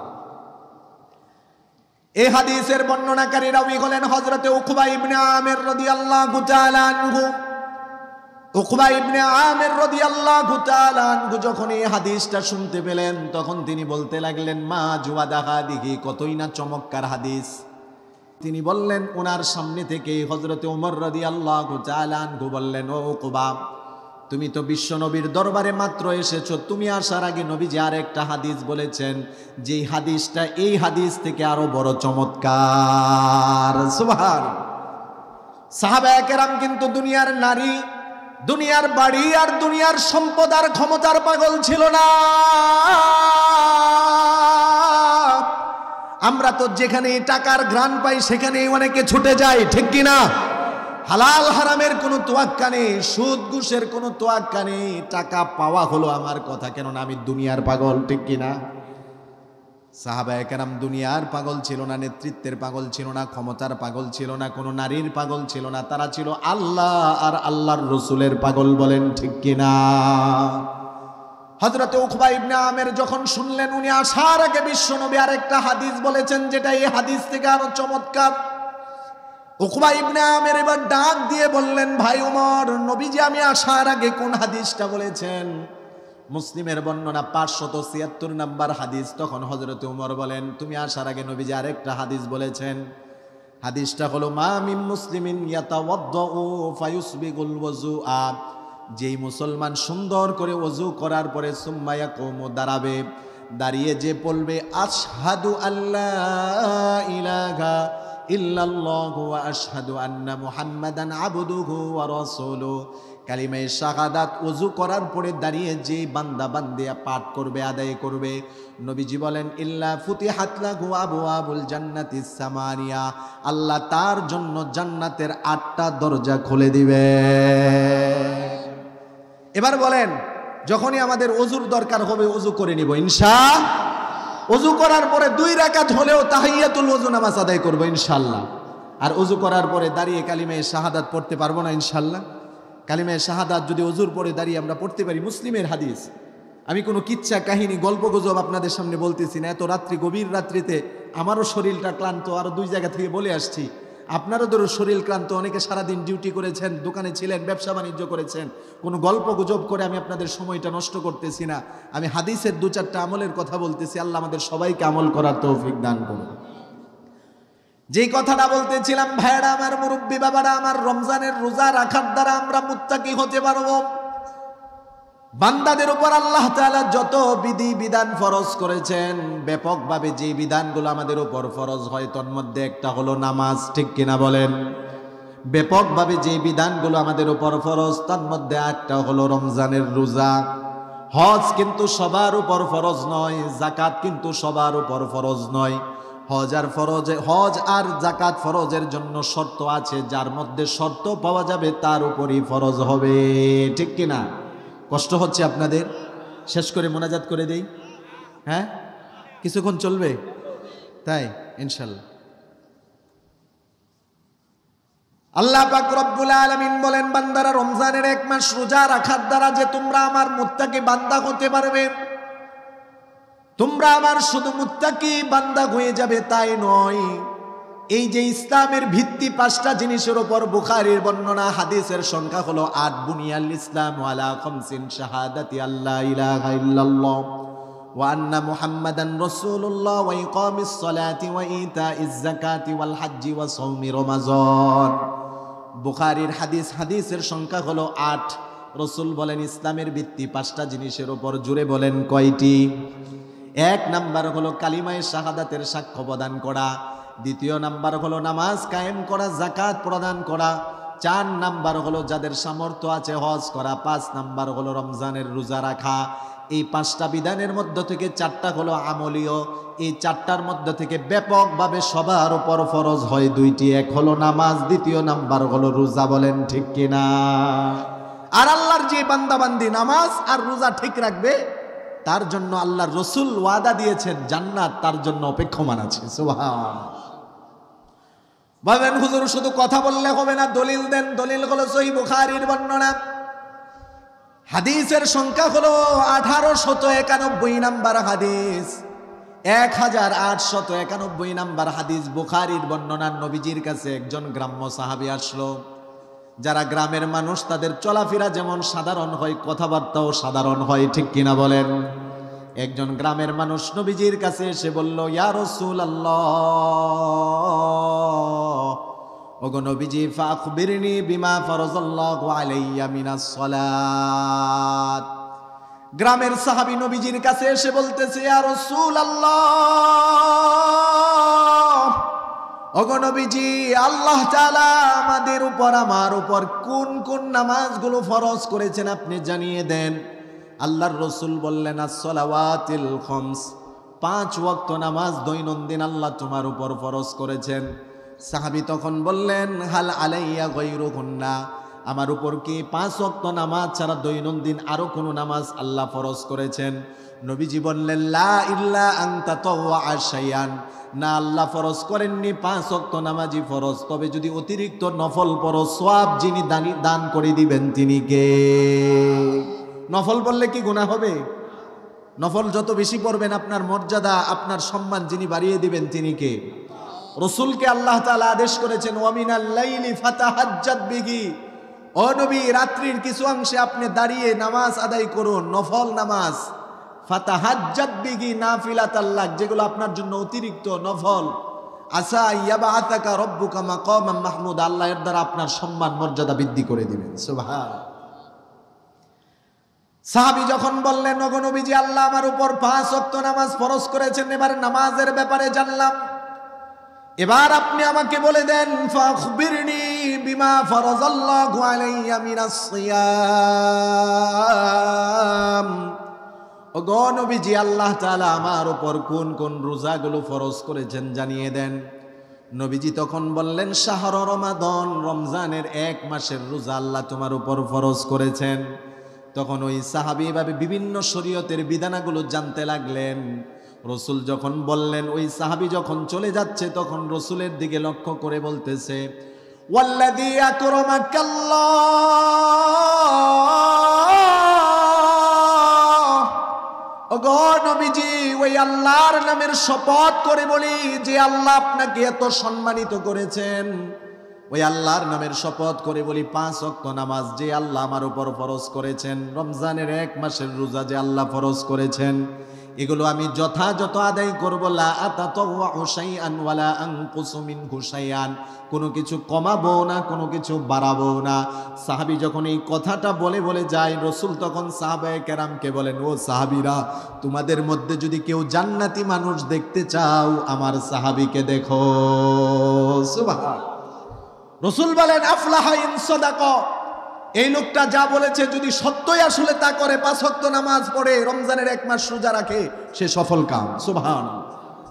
এই হাদিসের বর্ণনাকারী রাবী হলেন হযরতে উকবা ইবনে আমির রাদিয়াল্লাহু তাআলা আনহু। উকবা ইবনে আমির রাদিয়াল্লাহু তাআলা আনহু যখন এই হাদিসটা শুনতে পেলেন তখন তিনি বলতে লাগলেন, মা জুয়াদাহা, দেখি কতই না চমৎকার হাদিস। তিনি বললেন, ওনার সামনে থেকে হযরতে ওমর রাদিয়াল্লাহু তাআলা আনহু বললেন, ও উকবা, তুমি তো বিশ্ব নবীর দরবারে মাত্র এসেছো, তুমি আসার আগে নবীজি আর একটা হাদিস বলেছেন, যেই হাদিসটা এই হাদিস থেকে আরো বড় চমৎকার। সুবহান। সাহাবায়ে কেরাম কিন্তু দুনিয়ার নারী, দুনিয়ার বাড়ি আর দুনিয়ার সম্পদ আর ক্ষমতার পাগল ছিল না। আমরা তো যেখানে টাকার ঘ্রাণ পাই সেখানেই অনেকে ছুটে যায়, ঠিক কিনা? হালাল হারামের কোনো তোয়াক্কা নেই, সুদ ঘুষের কোনো তোয়াক্কা নেই। টাকা পাওয়া হলো আমার কথা, কেননা আমি দুনিয়ার পাগল, ঠিক কিনা? সাহাবায়ে কেরাম দুনিয়ার পাগল ছিল না, নেতৃত্বের পাগল ছিল না, ক্ষমতার পাগল ছিল না, কোনো নারীর পাগল ছিল না, তারা ছিল আল্লাহ আর আল্লাহর রসুলের পাগল। বলেন ঠিক কিনা? হযরতে উকবা ইবনে আমির যখন শুনলেন উনি আসার আগে বিশ্বনবী আরেকটা হাদিস বলেছেন, যেটা এই হাদিস থেকে আরো চমৎকার, উকবা ইবনে আমির এবার ডাক দিয়ে বললেন, ভাই ওমর, নবীজি আমি আসার আগে কোন হাদিসটা বলেছেন? মুসলিমের বর্ণনা 576 নাম্বার হাদিস। তখন হযরতে ওমর বলেন, তুমি আসার আগে নবীজি আরেকটা হাদিস বলেছেন। হাদিসটা হলো, মা মিন মুসলিমিন ইয়াতাওয়াদ্দাউ ফায়ুসবিগুল ওযুআ, যেই মুসলমান সুন্দর করে ওযু করার পরে সুম্মা ইয়াকুমু, দাঁড়াবে, দাঁড়িয়ে যে বলবে আশহাদু আল্লা ইলাহা ইল্লাল্লাহু ওয়া আশহাদু আন্না মুহাম্মাদান আবদুহু ওয়া রাসূলুহু, কালিমায়ে শাহাদাত ওযু করার পরে দাঁড়িয়ে যে বান্দা বান্দিয়া পাঠ করবে, আদায় করবে, নবীজি বলেন, ইল্লা ফুতিহাত লাহু আবওয়াবুল জান্নাতিস সামানিয়া, আল্লাহ তার জন্য জান্নাতের 8টা দরজা খুলে দিবে। এবার বলেন, যখনই আমাদের ওযুর দরকার হবে ওযু করে নিব ইনশাআল্লাহ। ওযু করার পরে 2 রাকাত হলেও তাহিয়াতুল ওযু নামাজ আদায় করব ইনশাআল্লাহ। আর ওযু করার পরে দাঁড়িয়ে কালিমায়ে শাহাদাত পড়তে পারবো না ইনশাআল্লাহ? কালিমায়ে শাহাদাত যদি ওযুর পরে দাঁড়িয়ে আমরা পড়তে পারি, মুসলিমের হাদিস, আমি কোনো কিচ্ছা কাহিনী গল্প গুজব আপনাদের সামনে বলতেছি না। এত রাত্রি, গভীর রাত্রিতে আমারও শরীরটা ক্লান্ত, আরো 2 জায়গা থেকে বলে আসছি, আপনারও ধরো শরীর ক্লান্ত, অনেকে সারাদিন ডিউটি করেছেন, দোকানে ছিলেন, ব্যবসা বাণিজ্য করেছেন, কোনো গল্প গুজব করে আমি আপনাদের সময়টা নষ্ট করতেছি না। আমি হাদিসের 2-4টা আমলের কথা বলতেছি। আল্লাহ আমাদের সবাইকে আমল করার তৌফিক দান করুন। যেই কথাটা বলতেছিলাম, ভাইরা আমার, মুরব্বী বাবারা আমার, রমজানের রোজা রাখার দ্বারা আমরা মুত্তাকি হতে পারবো। বান্দাদের উপর আল্লাহ তাআলা যত বিধি বিধান ফরজ করেছেন, ব্যাপকভাবে যে বিধানগুলো আমাদের উপর ফরজ হয় তার মধ্যে একটা হলো নামাজ, ঠিক কিনা বলেন? ব্যাপকভাবে যে বিধানগুলো আমাদের উপর ফরজ তার মধ্যে একটা হলো রমজানের রোজা। হজ কিন্তু সবার উপর ফরজ নয়, যাকাত কিন্তু সবার উপর ফরজ নয়। হজ আর যাকাত ফরজের জন্য শর্ত আছে, যার মধ্যে শর্ত পাওয়া যাবে তার উপরই ফরজ হবে, ঠিক কিনা? কষ্ট হচ্ছে আপনাদের? শেষ করে মোনাজাত করে দেই? হ্যাঁ, কিছুক্ষণ চলবে তাই ইনশাল্লাহ। আল্লাহ পাক রব্বুল আলামিন বলেন, বান্দারা রমজানের 1 মাস রোজা রাখার দ্বারা যে তোমরা আমার মুত্তাকি বান্দা হতে পারবে, তোমরা আমার শুধু মুত্তাকি বান্দা হয়ে যাবে তাই নয়, এই যে ইসলামের ভিত্তি 5টা জিনিসের উপর বুখারীর বর্ণনা, হাদিসের সংখ্যা হলো 8, বুনিয়াল ইসলাম আলা 5 শাহাদাতি আল্লা ইলাহা ইল্লাল্লাহ ওয়া আন্না মুহাম্মাদান রাসূলুল্লাহ ওয়া ইকামিস সালাতি ওয়া ইতাইজ যাকাতি ওয়াল হজ্জি ওয়া সাওমি রমাজান। বুখারীর হাদিস, হাদিসের সংখ্যা হলো 8। রাসূল বলেন ইসলামের ভিত্তি 5টা জিনিসের উপর, জুড়ে বলেন কয়টি? 1 নাম্বার হলো কালিমায়ে শাহাদাতের সাক্ষ্য প্রদান করা, 2 নাম্বার হলো নামাজ কায়েম করা, যাকাত প্রদান করা, 4 নাম্বার হলো যাদের সামর্থ্য আছে হজ করা, 5 নাম্বার হলো রমজানের রোজা রাখা। এই 5টা বিধানের মধ্য থেকে 4টা হলো আমলীয়। এই 4টার মধ্য থেকে ব্যাপকভাবে সবার উপর ফরজ হয় 2টি, 1 হলো নামাজ, 2 নাম্বার হলো রোজা। বলেন ঠিক কিনা? আর আল্লাহর যে বান্দাবান্দি নামাজ আর রোজা ঠিক রাখবে তার জন্য আল্লাহর রসুল ওয়াদা দিয়েছেন জান্নাত তার জন্য অপেক্ষমান আছে। সুবহান। বলেন হুজুর শুধু কথা বললে হবে না, দলিল দেন। দলিল হলো সহিহ বুখারীর বর্ণনা, হাদিসের সংখ্যা হলো 1891 নাম্বার হাদিস, 1891 নাম্বার হাদিস বুখারীর বর্ণনা। নবীজির কাছে একজন গ্রাম্য সাহাবী আসলো। যারা গ্রামের মানুষ তাদের চলাফেরা যেমন সাধারণ হয়, কথাবার্তাও সাধারণ হয়, ঠিক কিনা বলেন? একজন গ্রামের মানুষ নবীজির কাছে এসে বলল, ইয়া রাসূলুল্লাহ, ওগো নবীজি, ফাখবিরনি বিমা ফারাযাল্লাহু আলাইয়া মিনাস সালাত। গ্রামের সাহাবী নবীজির কাছে এসে বলতেছে, ইয়া রাসূলুল্লাহ, ওগো নবীজি, আল্লাহ তাআলা আমাদের উপর, আমার উপর কোন কোন নামাজগুলো ফরজ করেছেন আপনি জানিয়ে দেন। আল্লাহর রাসূল বললেন, আস-সালাওয়াতিল খামস, 5 ওয়াক্ত নামাজ দৈনন্দিন আল্লাহ তোমার উপর ফরজ করেছেন। সাহাবী তখন বললেন, হাল আলাইয়া গায়রুহুন্না, আমার উপর কি 5 ওয়াক্ত নামাজ ছাড়া দৈনন্দিন আরো কোনো নামাজ আল্লাহ ফরজ করেছেন? নবীজি বললেন, লা ইল্লা আন তাতাওয়া শাইআন, না, আল্লাহ ফরজ করেননি 5 ওয়াক্ত নামাজই ফরজ, তবে যদি অতিরিক্ত নফল পড়ো সওয়াব যিনি দান করে দিবেন তিনি কে? নফল পড়লে কি গুনাহ হবে? নফল যত বেশি পড়বেন আপনার মর্যাদা, আপনার সম্মান যিনি বাড়িয়ে দিবেন তিনি কে? রাসূলকে আল্লাহ তাআলা আদেশ করেছেন, ওয়া মিনাল লাইলি ফাতাহাজ্জাদ বিহি, ও নবী, রাত্রির কিছু অংশে আপনি দাঁড়িয়ে নামাজ আদায় করুন, নফল নামাজ। ফাতাহাজ্জাদ বিহি নাফিলাতাল্লাহ, যেগুলো আপনার জন্য অতিরিক্ত নফল। আসা ইয়াবআতাকা রাব্বুকা মাকামান মাহমুদ, আল্লাহ এর দ্বারা আপনার সম্মান মর্যাদা বৃদ্ধি করে দিবেন। সুবহান। সাহাবী যখন বললেন, ওগো নবীজি, আল্লাহ আমার উপর 5 ওয়াক্ত নামাজ ফরজ করেছেন, এবার নামাজের ব্যাপারে জানলাম, এবার আপনি আমাকে বলে দেন, ফাখবিরনি বিমা ফারাযাল্লাহু আলাইয়া মিনাস সিয়াম, ওগো নবীজি, আল্লাহ তাআলা আমার উপর কোন কোন রোজাগুলো ফরজ করেছেন জানিয়ে দেন। নবীজি তখন বললেন, শাহর রমাদান, রমজানের 1 মাসের রোজা আল্লাহ তোমার উপর ফরজ করেছেন। তখন ওই সাহাবী এভাবে বিভিন্ন শরীয়তের বিধানাগুলো জানতে লাগলেন। রসুল যখন বললেন, ওই সাহাবী যখন চলে যাচ্ছে তখন রসুলের দিকে লক্ষ্য করে বলতেছে, ওয়াল্লাযী আকরামাকাল্লাহ, ওগো নবীজি, ওই আল্লাহর নামের শপথ করে বলি যে আল্লাহ আপনাকে এত সম্মানিত করেছেন, ওই আল্লাহর নামের শপথ করে বলি 5 ওয়াক্ত নামাজ যে আল্লাহ আমার উপর ফরজ করেছেন, রমজানের 1 মাসের রোজা যে আল্লাহ ফরজ করেছেন, এগুলো আমি যথাযথ আদায় করব। লা আতাতাওয়াউ শাইআন ওয়ালা আনকুসু মিনহু শাইআন, কোনো কিছু কমাবো না, কোনো কিছু বাড়াবো না। সাহাবী যখন এই কথাটা বলে বলে যায়, রাসূল তখন সাহাবায়ে কেরামকে বলেন, ও সাহাবীরা, তোমাদের মধ্যে যদি কেউ জান্নাতি মানুষ দেখতে চাও, আমার সাহাবীকে দেখো। সুবহান। রাসূল বলেন, আফলাহা ইন সাদাকা, এই লোকটা যা বলেছে যদি সত্যই আসলে তা করে, 5 ওয়াক্ত নামাজ পড়ে, রমজানের 1 মাস রোজা রাখে, সে সফল কাম। সুবহানাল্লাহ।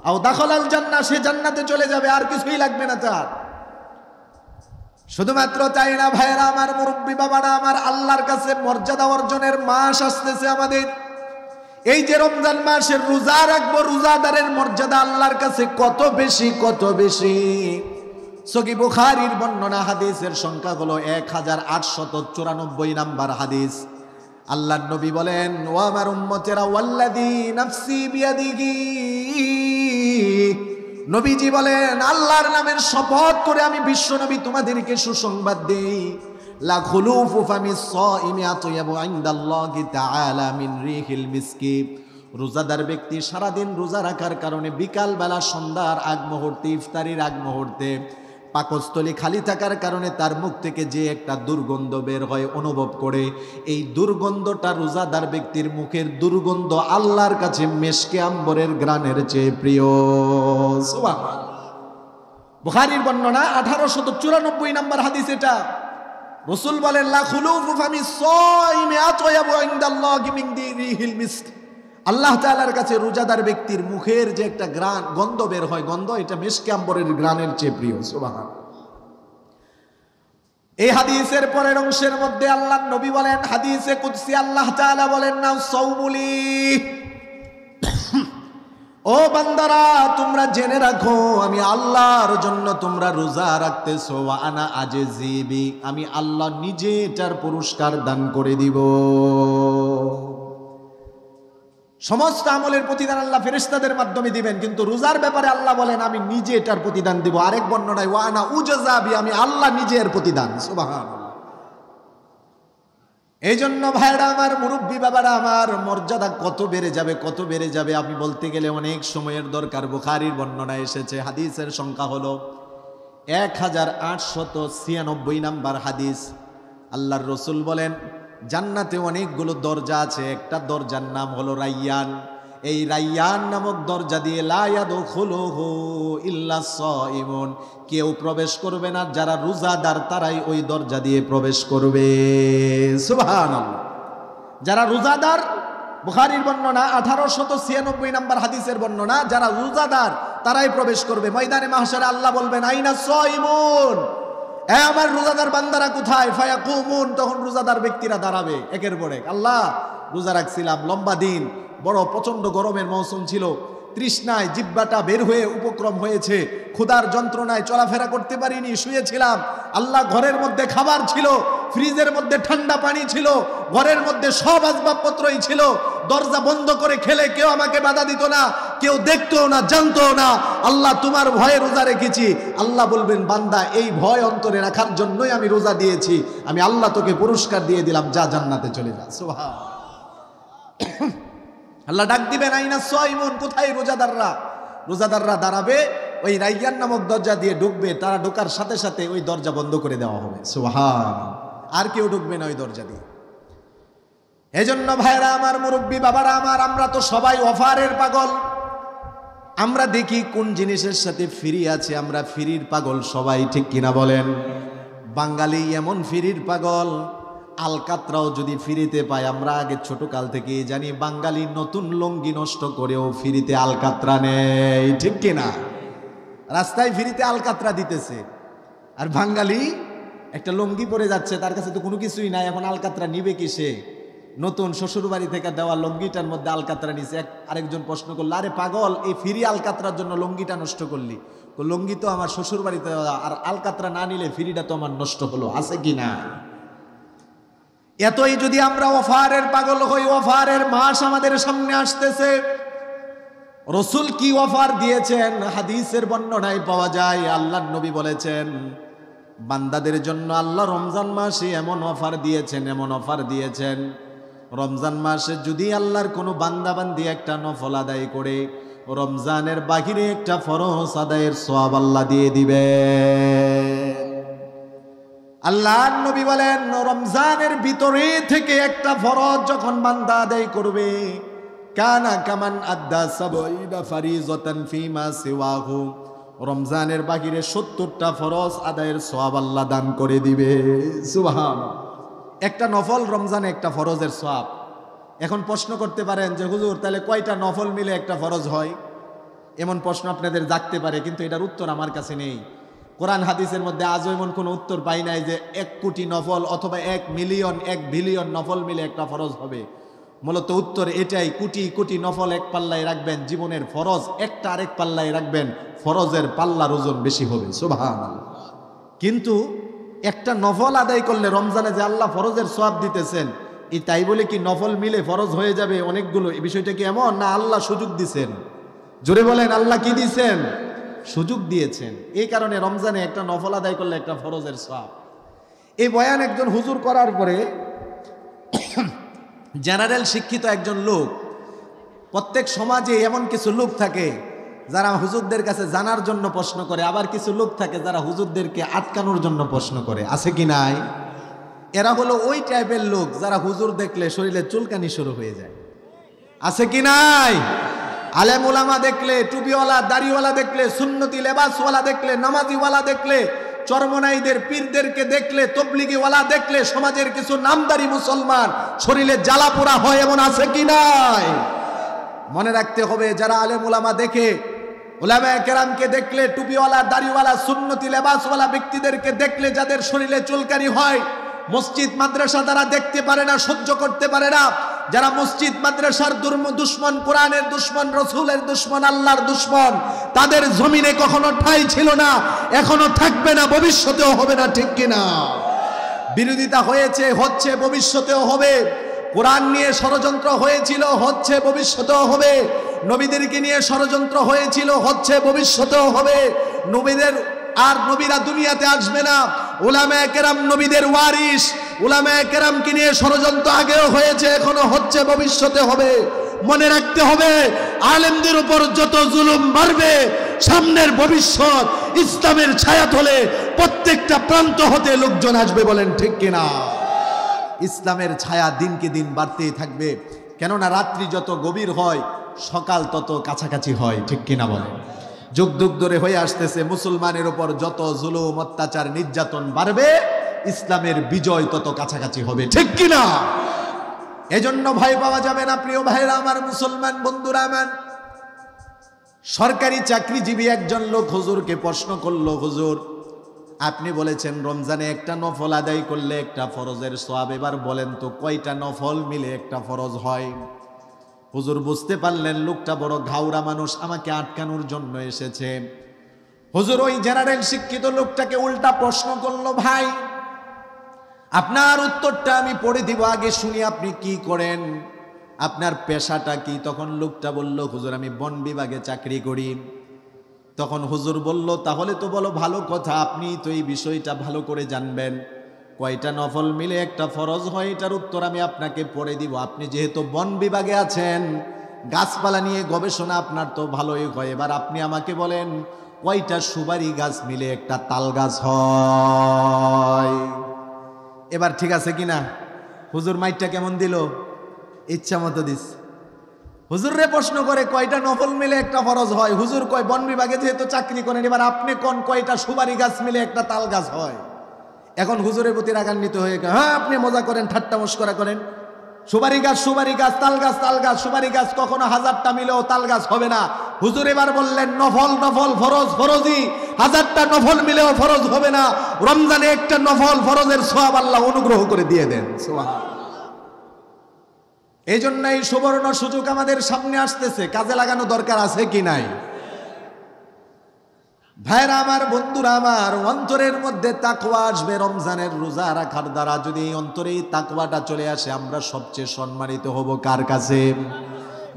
আও দাখালাল জান্নাহ, সে জান্নাতে চলে যাবে, আর কিছুই লাগবে না তার। শুধুমাত্র তাই না ভাইরা আমার, মুরব্বী বাবারা আমার, আল্লাহর কাছে মর্যাদা অর্জনের মাস আসতেছে আমাদের। এই যে রমজান মাসের রোজা রাখবো, রোজাদারের মর্যাদা আল্লাহর কাছে কত বেশি, কত বেশি। সহিহ বুখারীর বর্ণনা, হাদিসের সংখ্যা হলো 1894 নাম্বার হাদিস। আল্লাহর নবী বলেন, ও আমার উম্মতেরা, ওয়াল্লাযী নাফসি বিয়াদিহি, নবীজি বলেন, আল্লাহর নামের শপথ করে আমি বিশ্ব নবী তোমাদেরকে সুসংবাদ দেই, লা খুলুফু ফামিস সাইমি আতয়াবু ইনদাল্লাহি তাআলা মিন রিহিল মিসকি, রোজাদার ব্যক্তি সারাদিন রোজা রাখার কারণে বিকালবেলা সন্ধ্যার আগ মুহূর্তে, ইফতারির আগ মুহূর্তে পাকস্থলী খালি থাকার কারণে তার মুখ থেকে যে একটা দুর্গন্ধ বের হয় অনুভব করে, এই দুর্গন্ধটা রোজাদার ব্যক্তির মুখের দুর্গন্ধ আল্লাহর কাছে মেশকে আম্বরের ঘ্রাণের চেয়ে প্রিয়। সুবহানাল্লাহ। বুখারীর বর্ণনা, 1894 নম্বর হাদিস এটা। রাসূল বলেন, লা খুলুফু ফামিস সাইমি আতয়াবু ইনদাল্লাহি মিন রিহিল মিস্ক, আল্লাহ তাআলার কাছে রোজাদার ব্যক্তির মুখের যে একটা ঘ্রাণ, গন্ধ বের হয়, গন্ধ এটা মিশকে আম্বরের ঘ্রাণের চেয়ে প্রিয়। সুবহানাল্লাহ। এই হাদিসের পরের অংশের মধ্যে আল্লাহর নবী বলেন, হাদিসে কুদসি আল্লাহ তাআলা বলেন, না সাওমুলি, ও বান্দারা, তোমরা জেনে রাখো আমি আল্লাহর জন্য তোমরা রোজা রাখতেছো, ওয়া আনা আজজিবি, আমি আল্লাহ নিজে এটার পুরস্কার দান করে দিব। সমস্ত আমলের প্রতিদান আল্লাহ ফেরেশতাদের মাধ্যমে দিবেন, কিন্তু রোজার ব্যাপারে আল্লাহ বলেন আমি নিজে এটার প্রতিদান দিব। আরেক বর্ণনায় ওয়া আনা উজাজাবি, আমি আল্লাহ নিজে এর প্রতিদান। সুবহানাল্লাহ। এই জন্য ভাইরা আমার, মুরব্বী বাবারা আমার, মর্যাদা কত বেড়ে যাবে, কত বেড়ে যাবে আমি বলতে গেলে অনেক সময়ের দরকার। বুখারীর বর্ণনায় এসেছে, হাদিসের সংখ্যা হলো 1896 নাম্বার হাদিস। আল্লাহর রসুল বলেন জান্নাতে অনেকগুলো দরজা আছে, একটা দরজার নাম হলো রাইয়ান। এই রাইয়ান নামক দরজা দিয়ে লা ইয়াদখুলুহু ইল্লা সাইমুন, কেউ প্রবেশ করবে না, যারা রোজাদার তারাই ওই দরজা দিয়ে প্রবেশ করবে। সুবহানাল্লাহ। যারা রোজাদার, বুখারীর বর্ণনা 1896 নাম্বার হাদিসের বর্ণনা, যারা রোজাদার তারাই প্রবেশ করবে। ময়দানে মাহশারে আল্লাহ বলবেন আইনা সাইমুন, এ আমার রোজাদার বান্দারা কোথায়? ফায়াকুমুন, তখন রোজাদার ব্যক্তিরা দাঁড়াবে একের পর এক। আল্লাহ রোজা রাখছিলাম, লম্বা দিন, বড় প্রচন্ড গরমের মৌসুম ছিল, তৃষ্ণায় জিহ্বাটা বের হয়ে উপক্রম হয়েছে, ক্ষুধার যন্ত্রণায় চলাফেরা করতে পারিনি, শুয়েছিলাম। আল্লাহ ঘরের মধ্যে খাবার ছিল, ফ্রিজের মধ্যে ঠান্ডা পানি ছিল, ঘরের মধ্যে সব আসবাবপত্রই ছিল। দরজা বন্ধ করে খেলে কেউ আমাকে বাধা দিত না, কেউ দেখতও না, জানতও না। আল্লাহ তোমার ভয়ে রোজা রেখেছি। আল্লাহ বলবেন বান্দা, এই ভয় অন্তরে রাখার জন্যই আমি রোজা দিয়েছি, আমি আল্লাহ তোকে পুরস্কার দিয়ে দিলাম, যা জান্নাতে চলে যা। সুবহানাল্লাহ। আল্লাহ ডাক দিবেন আইনা সাইমুন, কোথায় রোজাদাররা? রোজাদাররা দাঁড়াবে, ওই রাইয়ান নামক দরজা দিয়ে ঢুকবে, তারা ঢোকার সাথে সাথে ওই দরজা বন্ধ করে দেওয়া হবে। সুবহানাল্লাহ। আর কেউ ঢুকবে না ওই দরজা দিয়ে। এজন্য ভাইরা আমার, মুরব্বী বাবারা আমার, আমরা তো সবাই অফারের পাগল। আমরা দেখি কোন জিনিসের সাথে ফ্রি আছে, আমরা ফ্রির পাগল সবাই, ঠিক কিনা বলেন? বাঙালি এমন ফ্রির পাগল, আলকাতরাও যদি ফ্রিতে পায়, আমরা আগে ছোট কাল থেকে জানি বাঙালি নতুন লুঙ্গি নষ্ট করেও ফ্রিতে আলকাতরা নেই, ঠিক কিনা? রাস্তায় ফ্রিতে আলকাতরা দিতেছে, আর বাঙালি একটা লুঙ্গি পরে যাচ্ছে, তার কাছে তো কোনো কিছুই নাই, এখন আলকাতরা নিবে কিসে? নতুন শ্বশুর বাড়ি থেকে দেওয়া লুঙ্গিটার মধ্যে আলকাতরা নিছে। আরেকজন প্রশ্ন করলো, আরে পাগল, এই ফ্রি আলকাতরার জন্য লুঙ্গিটা নষ্ট করলি? লুঙ্গি তো আমার শ্বশুর বাড়িতে, আর আলকাতরা না নিলে ফ্রিটা তো আমার নষ্ট হলো, আছে কি না? এতই যদি আমরা অফারের পাগল হই, অফারের মাস আমাদের সামনে আসতেছে। রসুল কি অফার দিয়েছেন হাদিসের বর্ণনায় পাওয়া যায়। আল্লাহর নবী বলেছেন বান্দাদের জন্য আল্লাহ রমজান মাসে এমন অফার দিয়েছেন, এমন অফার দিয়েছেন, রমজান মাসে যদি আল্লাহর কোনো বান্দাবান্দি একটা নফল আদায় করে, রমজানের বাহিরে একটা ফরজ আদায়ের সওয়াব আল্লাহ দিয়ে দিবে। আল্লাহর নবী বলেন রমজানের ভিতরে থেকে একটা ফরজ যখন বান্দা আদায় করবে, কানা কামান আদ্দা সাবঈনা ফারিজাতান ফিমা সিওয়াহু, রমজানের বাহিরে 70টা ফরজ আদায়ের সওয়াব আল্লাহ দান করে দিবে। সুবহানাল্লাহ। একটা নফল রমজানে একটা ফরজের সওয়াব। এখন প্রশ্ন করতে পারেন যে হুজুর তাহলে কয়টা নফল মিলে একটা ফরজ হয়? এমন প্রশ্ন আপনাদের জাগতে পারে, কিন্তু এটার উত্তর আমার কাছে নেই। কোরআন হাদিসের মধ্যে আজও এমন কোনো উত্তর পাই নাই যে 1 কোটি নফল অথবা 1 মিলিয়ন 1 বিলিয়ন নফল মিলে একটা ফরজ হবে। মূলত উত্তর এটাই, কোটি কোটি নফল এক পাল্লায় রাখবেন, জীবনের ফরজ একটা আরেক পাল্লায় রাখবেন, ফরজের পাল্লার ওজন বেশি হবে। সুবহানাল্লাহ। কিন্তু একটা নফল আদায় করলে রমজানে যে আল্লাহ ফরজের সওয়াব দিতেছেন, এই তাই বলে কি নফল মিলে ফরজ হয়ে যাবে অনেকগুলো? এই বিষয়টা কি এমন? না, আল্লাহ সুযোগ দিছেন। জোরে বলেন, আল্লাহ কি দিয়েছেন? সুযোগ দিয়েছেন। এই কারণে রমজানে একটা নফল আদায় করলে একটা ফরজের সওয়াব। এই বয়ান একজন হুজুর করার পরে জেনারেল শিক্ষিত একজন লোক, প্রত্যেক সমাজে এমন কিছু লোক থাকে যারা হুজুরদের কাছে জানার জন্য প্রশ্ন করে, আবার কিছু লোক থাকে যারা হুজুরদেরকে আটকানোর জন্য প্রশ্ন করে, আছে কি নাই? এরা হলো ওই টাইপের লোক যারা হুজুর দেখলে শরীরে চুলকানি শুরু হয়ে যায়, আছে কি নাই? আলেম উলামা দেখলে, টুপিওয়ালা দাড়িওয়ালা দেখলে, সুন্নতি লেবাসওয়ালা দেখলে, নামাজিওয়ালা দেখলে, চরমনাইদের পীরদেরকে দেখলে, তবলিগিওয়ালা দেখলে, সমাজের কিছু নামদারি মুসলমান শরীরে জ্বালা পোড়া হয়, এমন আছে কি নাই? মনে রাখতে হবে, যারা আলেম উলামা দেখে, উলামায়ে কেরামকে দেখলে, টুপিওয়ালা দাড়িওয়ালা সুন্নতি লেবাসওয়ালা ব্যক্তিদেরকে দেখলে যাদের শরীরে চুলকানি হয়, মসজিদ মাদ্রাসা তারা দেখতে পারে না, সহ্য করতে পারে না, যারা মসজিদ মাদ্রাসার দুশ্মন, কোরআনের দুশ্মন, রসুলের দুশ্মন, আল্লাহর দুশ্মন, তাদের জমিনে কখনো ঠাঁই ছিল না, এখনো থাকবে না, ভবিষ্যতেও হবে না, ঠিক কিনা? বিরোধিতা হয়েছে, হচ্ছে, ভবিষ্যতেও হবে। কোরআন নিয়ে ষড়যন্ত্র হয়েছিল, হচ্ছে, ভবিষ্যতেও হবে। নবীদেরকে নিয়ে ষড়যন্ত্র হয়েছিল, হচ্ছে, ভবিষ্যতেও হবে। নবীরা দুনিয়াতে আসবে না। উলামায়ে কেরাম নবীদের ওয়ারিস, উলামায়ে কেরামকে নিয়ে ষড়যন্ত্র আগেও হয়েছে, এখনো হচ্ছে, ভবিষ্যতে হবে। মনে রাখতে হবে, আলেমদের উপর যত জুলুম বাড়বে, সামনের ভবিষ্যৎ ইসলামের ছায়াতলে প্রত্যেকটা প্রান্ত হতে লোকজন আসবে, বলেন ঠিক কিনা? ইসলামের ছায়া দিনকে দিন বাড়তেই থাকবে, কেননা রাত্রি যত গভীর হয় সকাল তত কাছাকাছি হয়, ঠিক কিনা বলেন? যুগ যুগ ধরে হয়ে আসতেছে, মুসলমানের উপর যত জুলুম, অত্যাচার, নির্যাতন বাড়বে, ইসলামের বিজয় তত কাছাকাছি হবে, ঠিক কিনা? এজন্য ভয় পাওয়া যাবে না প্রিয় ভাইরা আমার, মুসলমান বন্ধুরা আমার। সরকারি চাকরিজীবী একজন লোক হুজুরকে প্রশ্ন করলো, হুজুর আপনি বলেছেন রমজানে একটা নফল আদায় করলে একটা ফরজের সওয়াব, এবার বলেন তো কয়টা নফল মিলে একটা ফরজ হয়? হুজুর বুঝতে পারলেন লোকটা বড় ঘাউরা মানুষ, আমাকে আটকানোর জন্য এসেছে। হুজুর ওই জেনারেল শিক্ষিত লোকটাকে উল্টা প্রশ্ন করলো, ভাই আপনার উত্তরটা আমি পড়ে দিব, আগে শুনি আপনি কি করেন, আপনার পেশাটা কি? তখন লোকটা বলল, হুজুর আমি বন বিভাগে চাকরি করি। তখন হুজুর বলল, তাহলে তো বলো ভালো কথা, আপনি তো এই বিষয়টা ভালো করে জানবেন, কয়টা নফল মিলে একটা ফরজ হয় এটার উত্তর আমি আপনাকে পড়ে দিব। আপনি যেহেতু বন বিভাগে আছেন, গাছপালা নিয়ে গবেষণা আপনার তো ভালোই হয়, এবার আপনি আমাকে বলেন কয়টা সুপারি গাছ মিলে একটা তাল গাছ হয়? এবার ঠিক আছে কিনা? হুজুর মাইটটা কেমন দিল? ইচ্ছা মতো দিস। হুজুররে প্রশ্ন করে কয়টা নফল মিলে একটা ফরজ হয়, হুজুর কয় বন বিভাগে যেহেতু চাকরি করেন, এবার আপনি কোন কয়টা সুপারি গাছ মিলে একটা তাল গাছ হয়? এখন হুজুরের প্রতি রাগান্বিত হয়ে গেল, হ্যাঁ আপনি মজা করেন, ঠাট্টা মশকরা করেন, সুপারি গাছ, তাল গাছ, সুপারি গাছ কখনো 1000টা মিলেও তাল গাছ হবে না। হুজুর এবার বললেন নফল, ফরজ, ফরজি, 1000টা নফল মিলেও ফরজ হবে না। রমজানে একটা নফল ফরজের সওয়াব আল্লাহ অনুগ্রহ করে দিয়ে দেন, সুবহানাল্লাহ। এই জন্য এই সুবর্ণ সুযোগ আমাদের সামনে আসতেছে, কাজে লাগানো দরকার আছে কি নাই? ভাইরা আমার, বন্ধুরা আমার, অন্তরের মধ্যে তাকওয়া আসবে রমজানের রোজা রাখার দ্বারা। যদি এই অন্তরে এই তাকওয়াটা চলে আসে, আমরা সবচেয়ে সম্মানিত হব কার কাছে?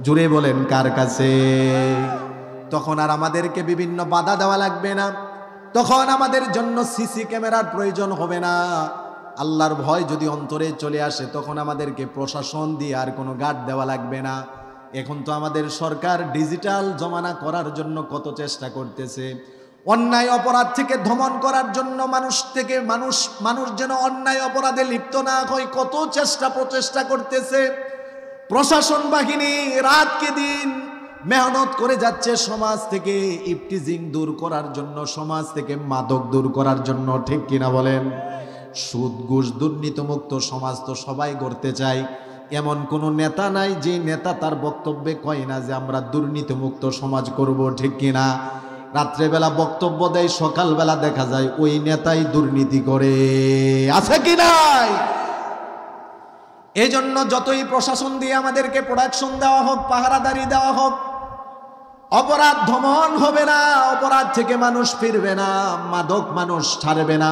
জুড়ে বলেন কার কাছে? তখন আর আমাদেরকে বিভিন্ন বাধা দেওয়া লাগবে না, তখন আমাদের জন্য সিসি ক্যামেরার প্রয়োজন হবে না। আল্লাহর ভয় যদি অন্তরে চলে আসে, তখন আমাদেরকে প্রশাসন দিয়ে আর কোনো গার্ড দেওয়া লাগবে না। এখন তো আমাদের সরকার ডিজিটাল জমানা করার জন্য কত চেষ্টা করতেছে, অন্যায় অপরাধ থেকে দমন করার জন্য মানুষ যেন অন্যায় অপরাধে লিপ্ত না হয়, কত প্রচেষ্টা করতেছে। প্রশাসন বাহিনী রাতকে দিন মেহনত করে যাচ্ছে সমাজ থেকে ইফটিজিং দূর করার জন্য, সমাজ থেকে মাদক দূর করার জন্য, ঠিক কিনা বলেন? সুদ ঘুষ দুর্নীতিমুক্ত সমাজ তো সবাই গড়তে চায়, এমন কোনো নেতা নাই যে নেতা তার বক্তব্যে কয় না যে আমরা দুর্নীতিমুক্ত সমাজ করব, ঠিক কিনা? রাত্রেবেলা বক্তব্য দেয়, সকালবেলা দেখা যায় ওই নেতাই দুর্নীতি করে, আছে কি নাই? এই জন্য যতই প্রশাসন দিয়ে আমাদেরকে প্রোডাকশন দেওয়া হোক, পাহারাদারি দেওয়া হোক, অপরাধ দমন হবে না, অপরাধ থেকে মানুষ ফিরবে না, মাদক মানুষ ছাড়বে না।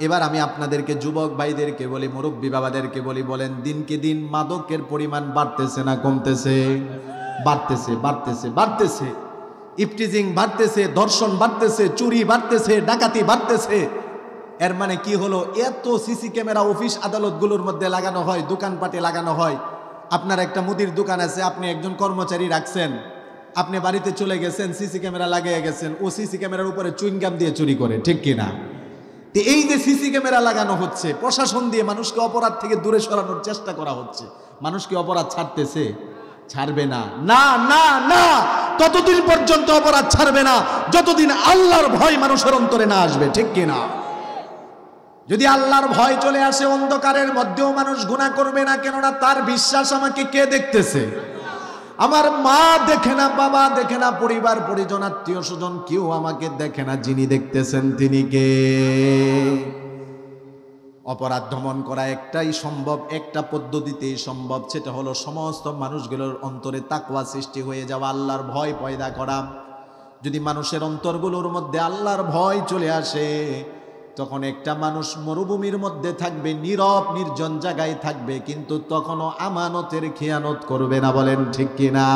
এবার আমি আপনাদেরকে যুবক ভাইদেরকে বলি, মুরব্বী বাবাদেরকে বলি, বলেন দিনকে দিন মাদকের পরিমাণ বাড়তেছে না কমতেছে? বাড়তেছে। ইফটিজিং বাড়তেছে, ধর্ষণ বাড়তেছে, চুরি বাড়তেছে, ডাকাতি বাড়তেছে। এর মানে কি হলো? এত সিসি ক্যামেরা অফিস আদালতগুলোর মধ্যে লাগানো হয়, দোকানপাটে লাগানো হয়। আপনার একটা মুদির দোকান আছে, আপনি একজন কর্মচারী রাখছেন, আপনি বাড়িতে চলে গেছেন, সিসি ক্যামেরা লাগিয়ে গেছেন, ও সিসি ক্যামেরার উপরে চুইংগাম দিয়ে চুরি করে, ঠিক কিনা? এই যে সিসি ক্যামেরা লাগানো হচ্ছে, প্রশাসন দিয়ে মানুষকে অপরাধ থেকে দূরে সরানোর চেষ্টা করা হচ্ছে, মানুষকে অপরাধ ছাড়তেছে? ছাড়বে না, না না না, ততদিন পর্যন্ত অপরাধ ছাড়বে না যতদিন আল্লাহর ভয় মানুষের অন্তরে না আসবে, ঠিক কিনা? যদি আল্লাহর ভয় চলে আসে, অন্ধকারের মধ্যেও মানুষ গুনাহ করবে না, কেননা তার বিশ্বাস আমাকে কে দেখতেছে? আমার মা দেখে না, বাবা দেখে না, পরিবার পরিজন আত্মীয় স্বজন কেউ আমাকে দেখে না, যিনি দেখতেছেন তিনি কে? অপরাধ দমন করা একটাই সম্ভব, একটা পদ্ধতিতেই সম্ভব, সেটা হলো সমস্ত মানুষগুলোর অন্তরে তাকওয়া সৃষ্টি হয়ে যাওয়া, আল্লাহর ভয় পয়দা করা। যদি মানুষের অন্তরগুলোর মধ্যে আল্লাহর ভয় চলে আসে, তখন একটা মানুষ মরুভূমির মধ্যে থাকবে, নীরব নির্জন জায়গায় থাকবে, কিন্তু তখনও আমানতের খেয়ানত করবে না। বলেন ঠিক কিনা?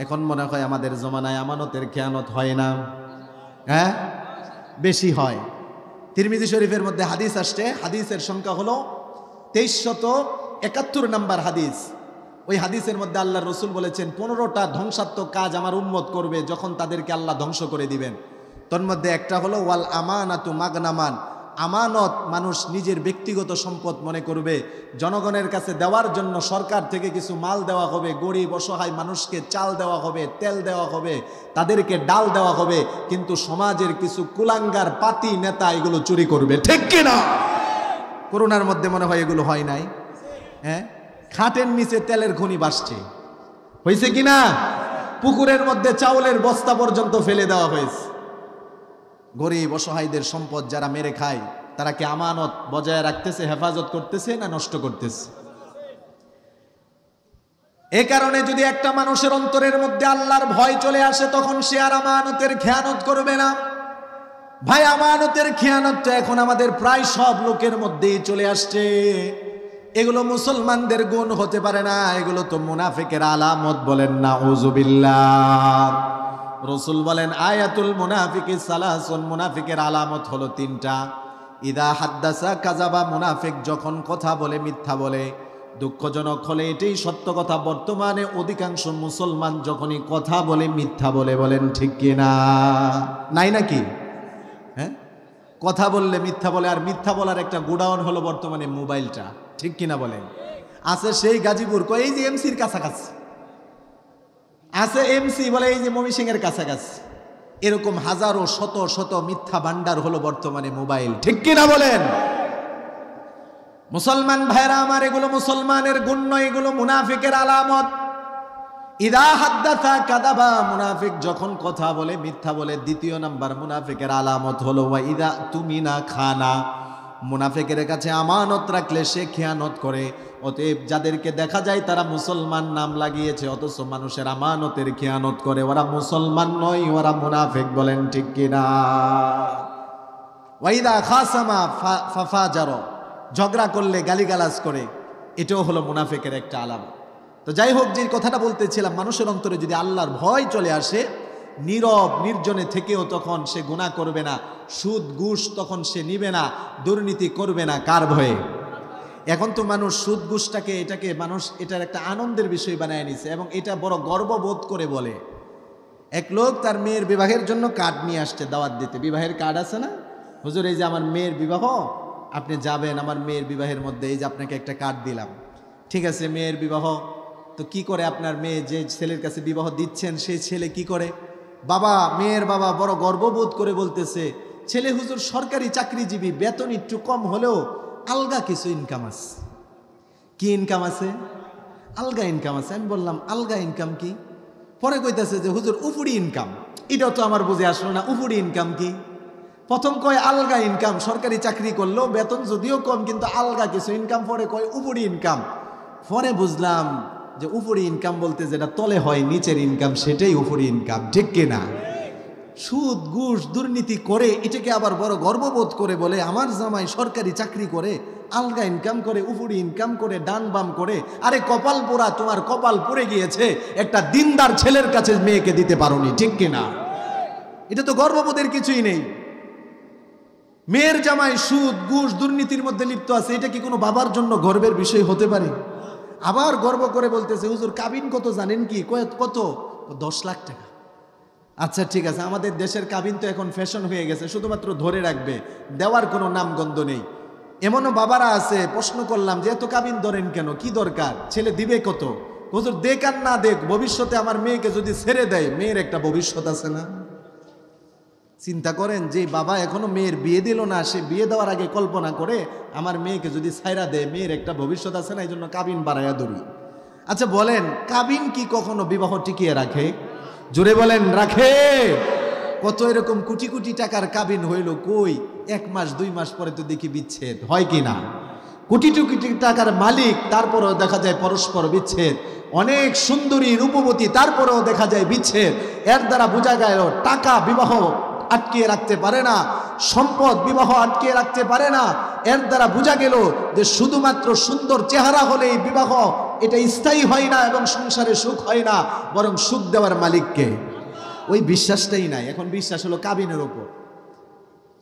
এখন মনে হয় আমাদের জমানায় আমানতের খেয়ানত হয় না, হ্যাঁ বেশি হয়। তিরমিজি শরীফের মধ্যে হাদিস আসছে, হাদিসের সংখ্যা হলো 2371 নম্বর হাদিস। ওই হাদিসের মধ্যে আল্লাহর রসুল বলেছেন 15টা ধ্বংসাত্মক কাজ আমার উম্মত করবে যখন তাদেরকে আল্লাহ ধ্বংস করে দিবেন। তোর মধ্যে একটা হলো ওয়াল আমানাতু মাগনামান, আমানত মানুষ নিজের ব্যক্তিগত সম্পদ মনে করবে, জনগণের কাছে দেওয়ার জন্য সরকার থেকে কিছু মাল দেওয়া হবে, গরিব অসহায় মানুষকে চাল দেওয়া হবে, তেল দেওয়া হবে, তাদেরকে ডাল দেওয়া হবে, কিন্তু সমাজের কিছু কুলাঙ্গার পাতি নেতা এগুলো চুরি করবে। ঠিক কিনা? করোনার মধ্যে মনে হয় এগুলো হয় নাই? হ্যাঁ, খাটের নিচে তেলের খনি বাসছে, হয়েছে কিনা? পুকুরের মধ্যে চাউলের বস্তা পর্যন্ত ফেলে দেওয়া হয়েছে। গরিব অসহায়দের সম্পদ যারা মেরে খায়, তারা কি আমানত বজায় রাখতেছে, হেফাজত করতেছে না নষ্ট করতেছে? এ কারণে যদি একটা মানুষের অন্তরের মধ্যে আল্লাহর ভয় চলে আসে, তখন সে আর আমানতের খেয়ানত করবে না। ভাই, আমানতের খেয়ানতটা এখন আমাদের প্রায় সব লোকের মধ্যেই চলে আসছে। এগুলো মুসলমানদের গুণ হতে পারে না, এগুলো তো মুনাফিকের আলামত। বলেন নাউযুবিল্লাহ। রসুল বলেন আয়াতুল মুনাফিকি সালাসুন, মুনাফিকের আলামত হলো 3টা। ইদা হাদ্দাসা কাযাবা, মুনাফিক যখন কথা বলে মিথ্যা বলে। দুঃখজনক হলে এটাই সত্য কথা, বর্তমানে অধিকাংশ মুসলমান যখনই কথা বলে মিথ্যা বলে। বলেন ঠিক কিনা? নাই নাকি? হ্যাঁ, কথা বললে মিথ্যা বলে। আর মিথ্যা বলার একটা গোডাউন হলো বর্তমানে মোবাইলটা। ঠিক কিনা বলেন? আছে সেই গাজীপুর, কই এই যে এমসির কাছাকাছি আছে, এমসি বলে এই যে ময়মনসিংহের কাছাকাছি। এরকম হাজারো শত শত মিথ্যা ভান্ডার হলো বর্তমানে মোবাইল। ঠিক কিনা বলেন? মুসলমান ভাইরা আমার, এগুলো মুসলমানের গুণ নয়, এগুলো মুনাফিকের আলামত। ইদা হাদ্দাসা কাযাবা, মুনাফিক যখন কথা বলে মিথ্যা বলে। 2 নাম্বার মুনাফিকের আলামত হলো ওয়া ইদা তুমিনা খানা, মুনাফিকের কাছে আমানত রাখলে সে খেয়ানত করে। অতএব যাদেরকে দেখা যায় তারা মুসলমান নাম লাগিয়েছে, অথচ মানুষের আমানতের খেয়ানত করে, ওরা মুসলমান নয়, ওরা মুনাফিক। বলেন ঠিক কিনা? ওয়া ইদা খাসামা ফাফাজার, ঝগড়া করলে গালিগালাজ করে, এটাও হলো মুনাফিকের একটা আলামত। তো যাই হোক, যে কথাটা বলতেছিলাম, মানুষের অন্তরে যদি আল্লাহর ভয় চলে আসে, নীরব নির্জনে থেকেও তখন সে গুনাহ করবে না, সুদ ঘুষ তখন সে নিবে না, দুর্নীতি করবে না। কার ভয়ে? এখন তো মানুষ সুদ ঘুষটাকে, এটাকে মানুষ এটার একটা আনন্দের বিষয় বানায় নিছে, এবং এটা বড় গর্ববোধ করে বলে। এক লোক তার মেয়ের বিবাহের জন্য কার্ড নিয়ে আসছে দাওয়াত দিতে। বিবাহের কার্ড আছে না? হুজুর, এই যে আমার মেয়ের বিবাহ, আপনি যাবেন আমার মেয়ের বিবাহের মধ্যে, এই যে আপনাকে একটা কার্ড দিলাম। ঠিক আছে, মেয়ের বিবাহ তো কি করে? আপনার মেয়ে যে ছেলের কাছে বিবাহ দিচ্ছেন, সেই ছেলে কি করে? বাবা, মেয়ের বাবা বড় গর্ববোধ করে বলতেছে, ছেলে হুজুর সরকারি চাকরিজীবী, বেতন একটু কম হলেও আলগা কিছু ইনকাম আছে। কি ইনকাম আছে? আলগা ইনকাম আছে। আমি বললাম আলগা ইনকাম কি? পরে কইতেছে যে হুজুর উফুরি ইনকাম। এটাও তো আমার বুঝে আসলো না, উফুরি ইনকাম কি? প্রথম কয় আলগা ইনকাম, সরকারি চাকরি করলেও বেতন যদিও কম কিন্তু আলগা কিছু ইনকাম। পরে কয় উফুরি ইনকাম। পরে বুঝলাম যে উফুরি ইনকাম বলতে যেটা তলে হয়, নিচের ইনকাম, সেটাই উফুরি ইনকাম। ঠিক কিনা? সুদ ঘুষ দুর্নীতি করে এটাকে আবার বড় গর্ববোধ করে বলে আমার জামাই সরকারি চাকরি করে, আলগা ইনকাম করে, উফুরি ইনকাম করে, ডান বাম করে। আরে কপাল পোড়া, তোমার কপাল পড়ে গিয়েছে, একটা দিনদার ছেলের কাছে মেয়েকে দিতে পারোনি। ঠিক কিনা? এটা তো গর্ববোধের কিছুই নেই। মেয়ের জামাই সুদ ঘুষ দুর্নীতির মধ্যে লিপ্ত আছে, এটা কি কোনো বাবার জন্য গর্বের বিষয় হতে পারে? আবার গর্ব করে বলতেছে হুজুর কাবিন কত জানেন কি? কত? 10 লাখ টাকা। আচ্ছা ঠিক আছে, আমাদের দেশের কাবিন তো এখন ফ্যাশন হয়ে গেছে, শুধুমাত্র ধরে রাখবে, দেওয়ার কোনো নামগন্ধ নেই। এমনও বাবারা আছে, প্রশ্ন করলাম যে এত কাবিন ধরেন কেন, কি দরকার, ছেলে দিবে কত? হুজুর দেখ আর না দেখ, ভবিষ্যতে আমার মেয়েকে যদি ছেড়ে দেয়, মেয়ের একটা ভবিষ্যৎ আছে না? চিন্তা করেন, যে বাবা এখনো মেয়ের বিয়ে দিল না, সে বিয়ে দেওয়ার আগে কল্পনা করে আমার মেয়েকে যদি ছাইরা দেয়, মেয়ের একটা ভবিষ্যৎ আছে না, এই জন্য কাবিন বাড়াইয়া ধরি। আচ্ছা বলেন, কাবিন কি কখনো বিবাহ টিকিয়ে রাখে? জোরে বলেন, রাখে? কত এরকম কোটি কোটি টাকার কাবিন হইল, কই 1 মাস 2 মাস পরে তো দেখি বিচ্ছেদ হয় কি না। কোটি কোটি টাকার মালিক, তারপরেও দেখা যায় পরস্পর বিচ্ছেদ। অনেক সুন্দরী রূপবতী, তারপরেও দেখা যায় বিচ্ছেদ। এর দ্বারা বোঝা গেল টাকা বিবাহ আটকিয়ে রাখতে পারে না, সম্পদ বিবাহ আটকিয়ে রাখতে পারে না। এর দ্বারা বোঝা গেল যে শুধুমাত্র সুন্দর চেহারা হলেই বিবাহ এটা স্থায়ী হয় না এবং সংসারে সুখ হয় না, বরং সুখ দেওয়ার মালিককে। ওই বিশ্বাসটাই নাই। এখন বিশ্বাস হলো কাবিনের ওপর।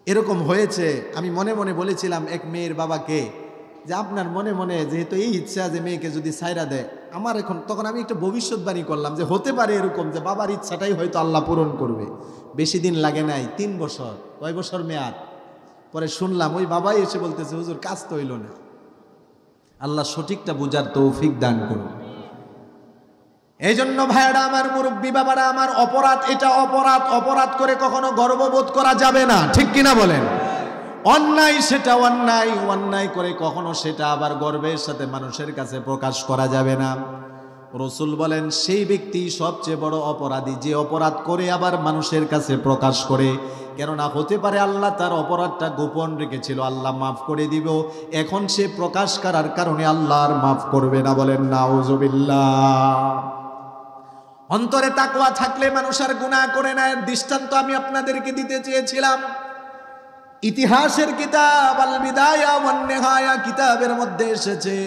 এরকম হয়েছে, আমি মনে মনে বলেছিলাম এক মেয়ের বাবাকে যে আপনার মনে মনে যেহেতু এই ইচ্ছা যে মেয়েকে যদি সাইরা দেয়, আমার এখন তখন আমি একটা ভবিষ্যৎবাণী করলাম যে হতে পারে এরকম যে বাবার ইচ্ছাটাই হয়তো আল্লাহ পূরণ করবে। বেশি দিন লাগে নাই, 3 বছর, কয় বছর মেয়াদ। পরে শুনলাম ওই বাবাই এসে বলতেছে হুজুর কাজ তো হইল না। আল্লাহ সঠিকটা বুঝার তৌফিক দান করুন। এই জন্য ভাইরা আমার, মুরব্বী বাবারা আমার, অপরাধ এটা অপরাধ। অপরাধ করে কখনো গর্ববোধ করা যাবে না, ঠিক কিনা বলেন? অন্যায় সেটা অন্যায়, অন্যায় করে কখনো সেটা আবার গর্বের সাথে মানুষের কাছে প্রকাশ করা যাবে না। রসুল বলেন সেই ব্যক্তি সবচেয়ে বড় অপরাধী যে অপরাধ করে আবার মানুষের কাছে প্রকাশ করে। কেননা হতে পারে আল্লাহ তার অপরাধটা গোপন রেখেছিল, আল্লাহ মাফ করে দিব, এখন সে প্রকাশ করার কারণে আল্লাহ আর মাফ করবে না। বলেন নাউজুবিল্লাহ। অন্তরে তাকওয়া থাকলে মানুষ আর গুনাহ করে না। এর দৃষ্টান্ত আমি আপনাদেরকে দিতে চেয়েছিলাম। ইতিহাসের কিতাব আল বিদায়া ওয়ান নিহায়া কিতাবের মধ্যে এসেছে,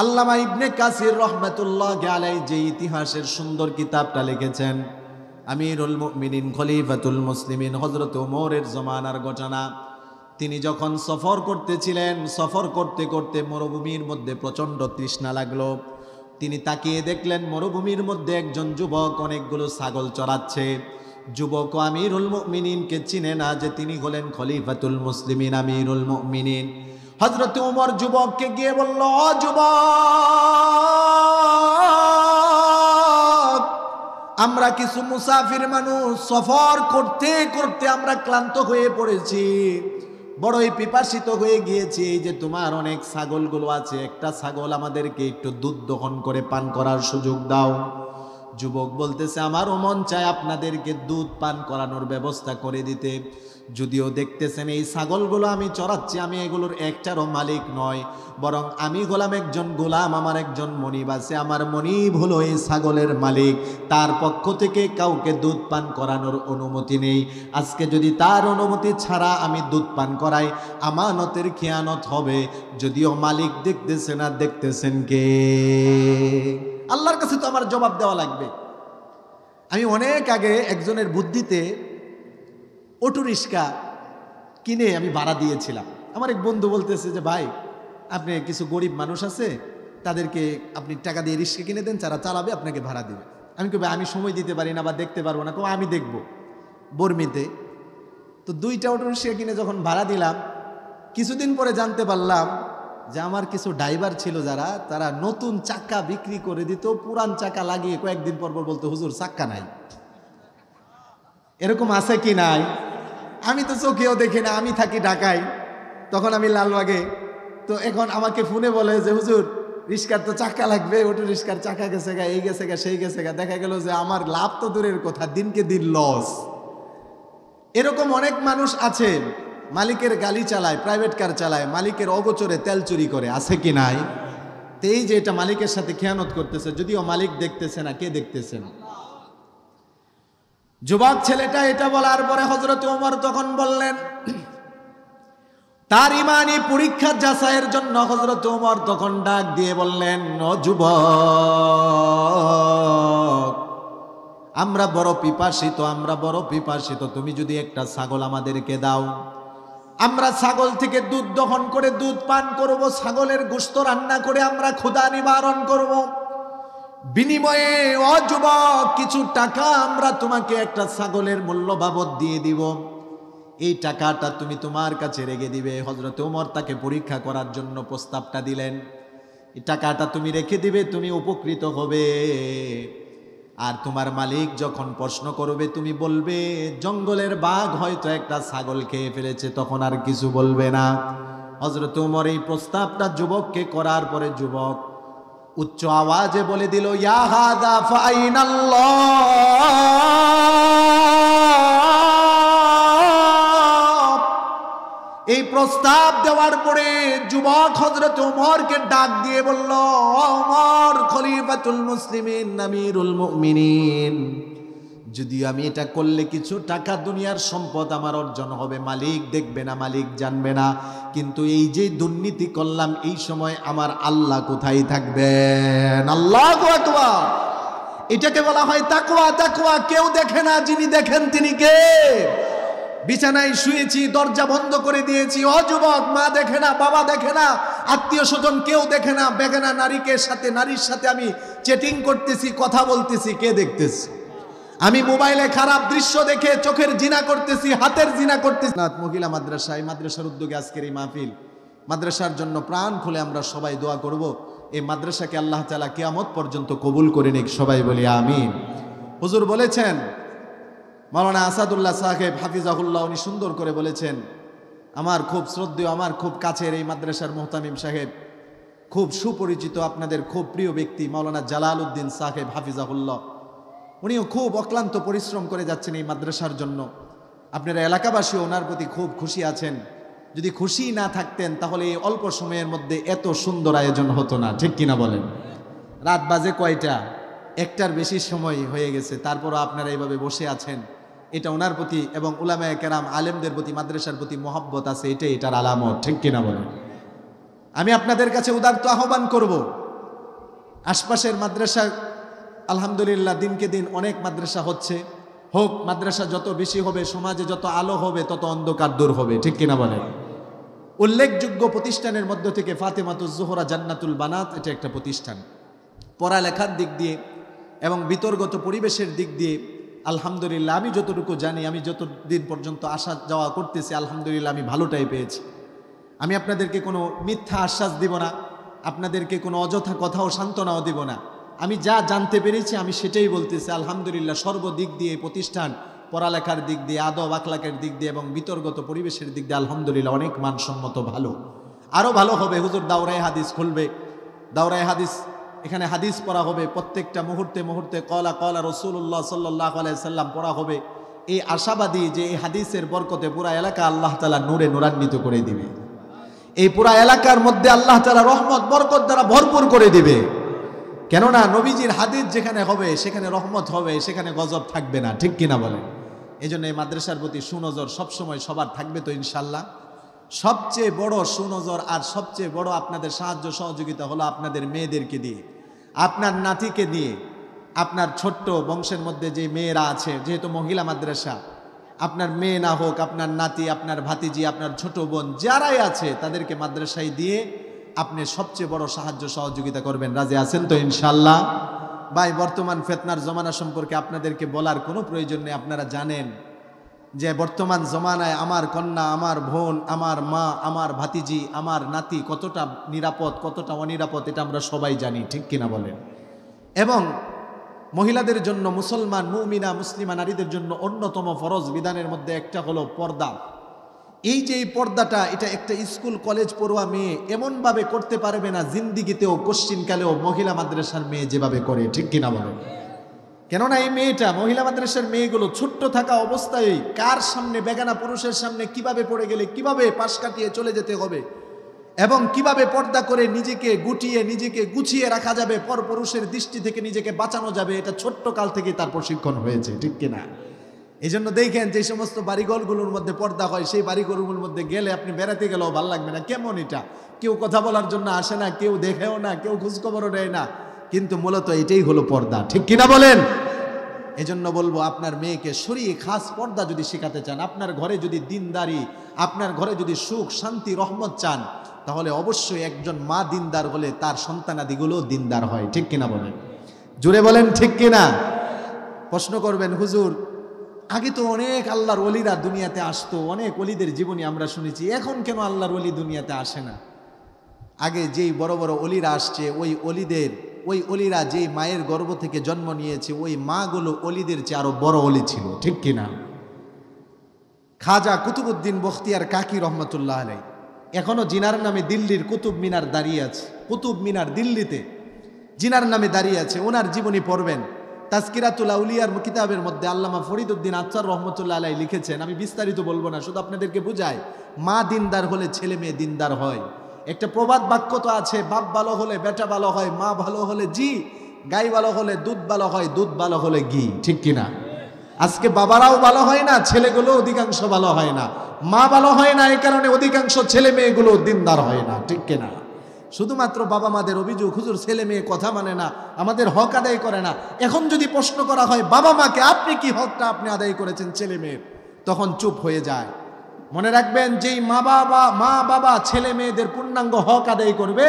আল্লামা ইবনে কাসির রাহমাতুল্লাহি আলাইহি যে ইতিহাসের সুন্দর কিতাবটা লিখেছেন, আমিরুল মুমিনিন খলিফাতুল মুসলিমিন হযরত ওমরের জমানার ঘটনা। তিনি যখন সফর করতেছিলেন, সফর করতে করতে মরুভূমির মধ্যে প্রচণ্ড তৃষ্ণা লাগলো। তিনি তাকিয়ে দেখলেন মরুভূমির মধ্যে একজন যুবক অনেকগুলো ছাগল চড়াচ্ছে। যুবক আমিরুল মুমিনিনকে চিনে না যে তিনি হলেন খলিফাতুল মুসলিমিন আমিরুল মুমিনিন। হযরত ওমর যুবককে গিয়ে বলল, ও যুবক, আমরা কিছু মুসাফির মানুষ, সফর করতে করতে আমরা ক্লান্ত হয়ে পড়েছি, বড়ই পিপাসিত হয়ে গিয়েছি। এই যে তোমার অনেক ছাগলগুলো আছে, একটা ছাগল আমাদেরকে একটু দুধ দহন করে পান করার সুযোগ দাও। যুবক বলতেছে আমারও মন চায় আপনাদেরকে দুধ পান করানোর ব্যবস্থা করে দিতে, যদিও দেখতেছেন এই ছাগলগুলো আমি চড়াচ্ছি, আমি এগুলোর একটারও মালিক নয়, বরং আমি হলাম একজন গোলাম, আমার একজন মনিব আছে, আমার মনিব হলো এই ছাগলের মালিক, তার পক্ষ থেকে কাউকে দুধ পান করানোর অনুমতি নেই। আজকে যদি তার অনুমতি ছাড়া আমি দুধ পান করাই, আমানতের খেয়ানত হবে। যদিও মালিক দেখতেছে না, দেখতেছেন কে? আল্লাহর কাছে তো আমার জবাব দেওয়া লাগবে। আমি অনেক আগে একজনের বুদ্ধিতে অটো রিক্সা কিনে আমি ভাড়া দিয়েছিলাম। আমার এক বন্ধু বলতেছে যে ভাই, আপনি কিছু গরিব মানুষ আছে, তাদেরকে আপনি টাকা দিয়ে রিক্সা কিনে দেন, যারা চালাবে আপনাকে ভাড়া দেবে। আমি কই ভাই আমি সময় দিতে পারি না বা দেখতে পারবো না। আমি দেখব বর্মিতে। তো 2টা অটো রিক্সা কিনে যখন ভাড়া দিলাম, কিছুদিন পরে জানতে পারলাম যে আমার কিছু ড্রাইভার ছিল যারা, তারা নতুন চাক্কা বিক্রি করে দিত, পুরান চাকা লাগিয়ে কয়েকদিন পর পর বলতো হুজুর চাক্কা নাই। এরকম আছে কি নাই? আমি তো চোখেও দেখি না, আমি থাকি ঢাকায়, তখন আমি লালবাগে। তো এখন আমাকে ফোনে বলে যে হুজুর রিক্সার তো চাকা লাগবে, অটো রিক্সার চাকা গেছে গা, এই গেছে গা, সেই গেছে গা। দেখা গেল যে আমার লাভ তো দূরের কথা, দিনকে দিন লস। এরকম অনেক মানুষ আছে, মালিকের গাড়ি চালায়, প্রাইভেট কার চালায়, মালিকের অগোচরে তেল চুরি করে, আছে কি নাই? তো এই যে এটা মালিকের সাথে খেয়ানত করতেছে, যদিও মালিক দেখতেছে না, কে দেখতেছেন? যুবক ছেলেটা এটা বলার পরে হযরত ওমর তখন বললেন, তার ইমানি পরীক্ষা যাচাইয়ের জন্য হযরত ওমর তখন ডাক দিয়ে বললেন, ও যুবক, আমরা বড় পিপাসিত, আমরা বড় পিপাসিত, তুমি যদি একটা ছাগল আমাদেরকে দাও, আমরা ছাগল থেকে দুধ দহন করে দুধ পান করব, ছাগলের গোশত রান্না করে আমরা ক্ষুধা নিবারণ করব। বিনিময়ে ও যুবক কিছু টাকা আমরা তোমাকে একটা ছাগলের মূল্য বাবদ দিয়ে দিব, এই টাকাটা তুমি তোমার কাছে রেখে দিবে। হযরত ওমর তাকে পরীক্ষা করার জন্য প্রস্তাবটা দিলেন, এই টাকাটা তুমি রেখে দিবে, তুমি উপকৃত হবে। আর তোমার মালিক যখন প্রশ্ন করবে তুমি বলবে জঙ্গলের বাঘ হয়তো একটা ছাগল খেয়ে ফেলেছে, তখন আর কিছু বলবে না। হযরত ওমর এই প্রস্তাবটা যুবককে করার পরে যুবক উচ্চ আওয়াজে বলে দিল, ইয়া হাদা ফাইনাল্লাহ, প্রস্তাব দেওয়ার পরে যুবক হযরত ওমরকে ডাক দিয়ে বলল, ওমর খলিফাতুল মুসলিমিন, আমিরুল মুমিনিন, যদিও আমি এটা করলে কিছু টাকা দুনিয়ার সম্পদ আমার অর্জন হবে, মালিক দেখবে না, মালিক জানবে না, কিন্তু এই যে দুর্নীতি করলাম এই সময় আমার আল্লাহ কোথায় থাকবেন? আল্লাহু আকবার। এটাকে বলা হয় তাকওয়া। তাকওয়া কেউ দেখে না, যিনি দেখেন তিনি কে? বিছানায় শুয়েছি, দরজা বন্ধ করে দিয়েছি, ও যুবক, মা দেখে না, বাবা দেখে না, আত্মীয় স্বজন কেউ দেখে না, বেগানা নারীর সাথে আমি চ্যাটিং করতেছি, কথা বলতেছি, কে দেখতেছি? আমি মোবাইলে খারাপ দৃশ্য দেখে চোখের জিনা করতেছি, হাতের জিনা করতেছি। মহিলা মাদ্রাসা, এই মাদ্রাসার উদ্যোগে আজকের এই মাহফিল, মাদ্রাসার জন্য প্রাণ খুলে আমরা সবাই দোয়া করব, এই মাদ্রাসাকে আল্লাহ তাআলা কিয়ামত পর্যন্ত কবুল করে নিক, সবাই বলি আমিন। হুজুর বলেছেন, মাওলানা আসাদুল্লাহ সাহেব হাফিজাহুল্লাহ, উনি সুন্দর করে বলেছেন, আমার খুব শ্রদ্ধেয়, আমার খুব কাছের এই মাদ্রাসার মুহতামিম সাহেব, খুব সুপরিচিত, আপনাদের খুব প্রিয় ব্যক্তি মাওলানা জালালউদ্দিন সাহেব হাফিজাহুল্লাহ, উনিও খুব অক্লান্ত পরিশ্রম করে যাচ্ছেন এই মাদ্রাসার জন্য। আপনারা এলাকাবাসী ওনার প্রতি খুব খুশি আছেন। যদি খুশি না থাকতেন তাহলে এই অল্প সময়ের মধ্যে এত সুন্দর আয়োজন হতো না, ঠিক কিনা বলেন? রাত বাজে কয়টা? একটার বেশি সময় হয়ে গেছে, তারপরও আপনারা এইভাবে বসে আছেন। এটা ওনার প্রতি এবং উলামায়ে কেরাম আলেমদের প্রতি, মাদ্রাসার প্রতি মহব্বত আছে, এটার আলামত, ঠিক কিনা বলেন? আমি আপনাদের কাছে উদারত আহ্বান করব, আশপাশের মাদ্রাসা আলহামদুলিল্লাহ দিনকে দিন অনেক মাদ্রাসা হচ্ছে, হোক, মাদ্রাসা যত বেশি হবে সমাজে যত আলো হবে তত অন্ধকার দূর হবে, ঠিক কিনা বলেন? উল্লেখযোগ্য প্রতিষ্ঠানের মধ্য থেকে ফাতেমাতুজ জোহরা জান্নাতুল বানাত, এটা একটা প্রতিষ্ঠান। পড়ালেখার দিক দিয়ে এবং বিতর্গত পরিবেশের দিক দিয়ে আলহামদুলিল্লাহ আমি যতটুকু জানি, আমি যতদিন পর্যন্ত আসা যাওয়া করতেছি, আলহামদুলিল্লাহ আমি ভালোটাই পেয়েছি। আমি আপনাদেরকে কোনো মিথ্যা আশ্বাস দিব না, আপনাদেরকে কোনো অযথা কথাও সান্ত্বনাও দিব না। আমি যা জানতে পেরেছি আমি সেটাই বলতেছি। আলহামদুলিল্লাহ সর্বদিক দিয়ে প্রতিষ্ঠান, পড়ালেখার দিক দিয়ে, আদব আখলাকের দিক দিয়ে এবং বিতর্গত পরিবেশের দিক দিয়ে আলহামদুলিল্লাহ অনেক মানসম্মত, ভালো, আরও ভালো হবে। হুজুর দাওরায়ে হাদিস খুলবে, দাওরায়ে হাদিস, এখানে হাদিস পড়া হবে, প্রত্যেকটা মুহূর্তে মুহূর্তে কলা কলা রাসূলুল্লাহ সাল্লাল্লাহু আলাইহি সাল্লাম পড়া হবে। এই আশাবাদী যে এই হাদিসের বরকতে পুরা এলাকা আল্লাহ তাআলা নূরে নূরান্বিত করে দিবে, এই পুরা এলাকার মধ্যে আল্লাহ তাআলা রহমত বরকত দ্বারা ভরপুর করে দিবে। কেননা নবীজির হাদিস যেখানে হবে সেখানে রহমত হবে, সেখানে গজব থাকবে না, ঠিক কিনা বলেন? এই জন্য এই মাদ্রাসার প্রতি সুনজর সবসময় সবার থাকবে তো ইনশাল্লাহ। সবচেয়ে বড় সুনজর আর সবচেয়ে বড় আপনাদের সাহায্য সহযোগিতা হলো আপনাদের মেয়েদেরকে দিয়ে, আপনার নাতিকে দিয়ে, আপনার ছোট্ট বংশের মধ্যে যে মেয়েরা আছে, যেহেতু মহিলা মাদ্রাসা, আপনার মেয়ে না হোক, আপনার নাতি, আপনার ভাতিজি, আপনার ছোট বোন যারাই আছে তাদেরকে মাদ্রাসায় দিয়ে আপনি সবচেয়ে বড় সাহায্য সহযোগিতা করবেন। রাজি আছেন তো ইনশাল্লাহ? ভাই, বর্তমান ফিতনার জমানা সম্পর্কে আপনাদেরকে বলার কোনো প্রয়োজন নেই। আপনারা জানেন যে বর্তমান জমানায় আমার কন্যা, আমার বোন, আমার মা, আমার ভাতিজি, আমার নাতি কতটা নিরাপদ, কতটা অনিরাপদ, এটা আমরা সবাই জানি, ঠিক কিনা বলেন? এবং মহিলাদের জন্য, মুসলমান মুমিনা মুসলিমা নারীদের জন্য অন্যতম ফরজ বিধানের মধ্যে একটা হলো পর্দা। এই যে এই পর্দাটা, এটা একটা স্কুল কলেজ পড়ুয়া মেয়ে এমনভাবে করতে পারবে না জিন্দিগিতেও, কোশ্চিনকালেও মহিলা মাদ্রাসার মেয়ে যেভাবে করে, ঠিক কিনা বলেন? কেননা এই মেয়েটা, মহিলা মাদ্রাসার মেয়েগুলো ছোট্ট থাকা অবস্থায় কার সামনে, বেগানা পুরুষের সামনে কিভাবে পড়ে গেলে কিভাবে পাশ কাটিয়ে চলে যেতে হবে এবং কিভাবে পর্দা করে নিজেকে গুটিয়ে, নিজেকে গুছিয়ে রাখা যাবে, পর পুরুষের দৃষ্টি থেকে নিজেকে বাঁচানো যাবে, এটা ছোট্ট কাল থেকে তার প্রশিক্ষণ হয়েছে, ঠিক কিনা? এই জন্য দেখেন যে সমস্ত বাড়িঘরগুলোর মধ্যে পর্দা হয়, সেই বাড়িঘরগুলোর মধ্যে গেলে আপনি বেড়াতে গেলেও ভালো লাগবে না, কেমন এটা, কেউ কথা বলার জন্য আসে না, কেউ দেখেও না, কেউ খোঁজখবরও নেয় না, কিন্তু মূলত এটাই হলো পর্দা, ঠিক কিনা বলেন? এজন্য বলবো, আপনার মেয়েকে সরিয়ে খাস পর্দা যদি শেখাতে চান, আপনার ঘরে যদি দিনদারি, আপনার ঘরে যদি সুখ শান্তি রহমত চান, তাহলে অবশ্যই একজন মা দিনদার হলে তার সন্তানাদিগুলো দিনদার হয়, ঠিক কিনা বলেন? জুড়ে বলেন ঠিক কিনা? প্রশ্ন করবেন, হুজুর আগে তো অনেক আল্লাহর ওলিরা দুনিয়াতে আসতো, অনেক ওলিদের জীবনী আমরা শুনেছি, এখন কেন আল্লাহর ওলি দুনিয়াতে আসে না? আগে যেই বড় বড় ওলিরা আসছে, ওই ওলিরা যেই মায়ের গর্ভ থেকে জন্ম নিয়েছে, ওই মাগুলো ওলিদের চেয়ে আরো বড় ওলি ছিল, ঠিক কিনা? খাজা কুতুবউদ্দিন বখতিয়ার কাকি রহমতুল্লাহ আলাইহি, এখনো জিনার নামে দিল্লির কুতুব মিনার দাঁড়িয়ে আছে, কুতুব মিনার দিল্লিতে জিনার নামে দাঁড়িয়ে আছে। ওনার জীবনী পড়বেন, তাজকিরাতুল আউলিয়ার কিতাবের মধ্যে আল্লামা ফরিদউদ্দিন আচ্ছার রহমতুল্লাহ আলাইহি লিখেছেন, আমি বিস্তারিত বলবো না, শুধু আপনাদেরকে বুঝাই, মা দিনদার হলে ছেলে মেয়ে দিনদার হয়। একটা প্রবাদ বাক্য তো আছে, বাপ ভালো হলে বেটা ভালো হয়, মা ভালো হলে জি, গাই ভালো হলে দুধ ভালো হয়, দুধ ভালো হলে ঘি, ঠিক কিনা? আজকে বাবারাও ভালো হয় না, ছেলেগুলো অধিকাংশ ভালো হয় না, মা ভালো হয় না, এই কারণে অধিকাংশ ছেলে মেয়েগুলো দিনদার হয় না, ঠিক কিনা? শুধুমাত্র বাবা মাদের অভিযোগ, হুজুর ছেলে মেয়ে কথা মানে না, আমাদের হক আদায় করে না। এখন যদি প্রশ্ন করা হয় বাবা মাকে, আপনি কি হকটা আপনি আদায় করেছেন ছেলে মেয়ের, তখন চুপ হয়ে যায়। মনে রাখবেন, যেই মা বাবা ছেলে মেয়েদের পূর্ণাঙ্গ হক আদায় করবে,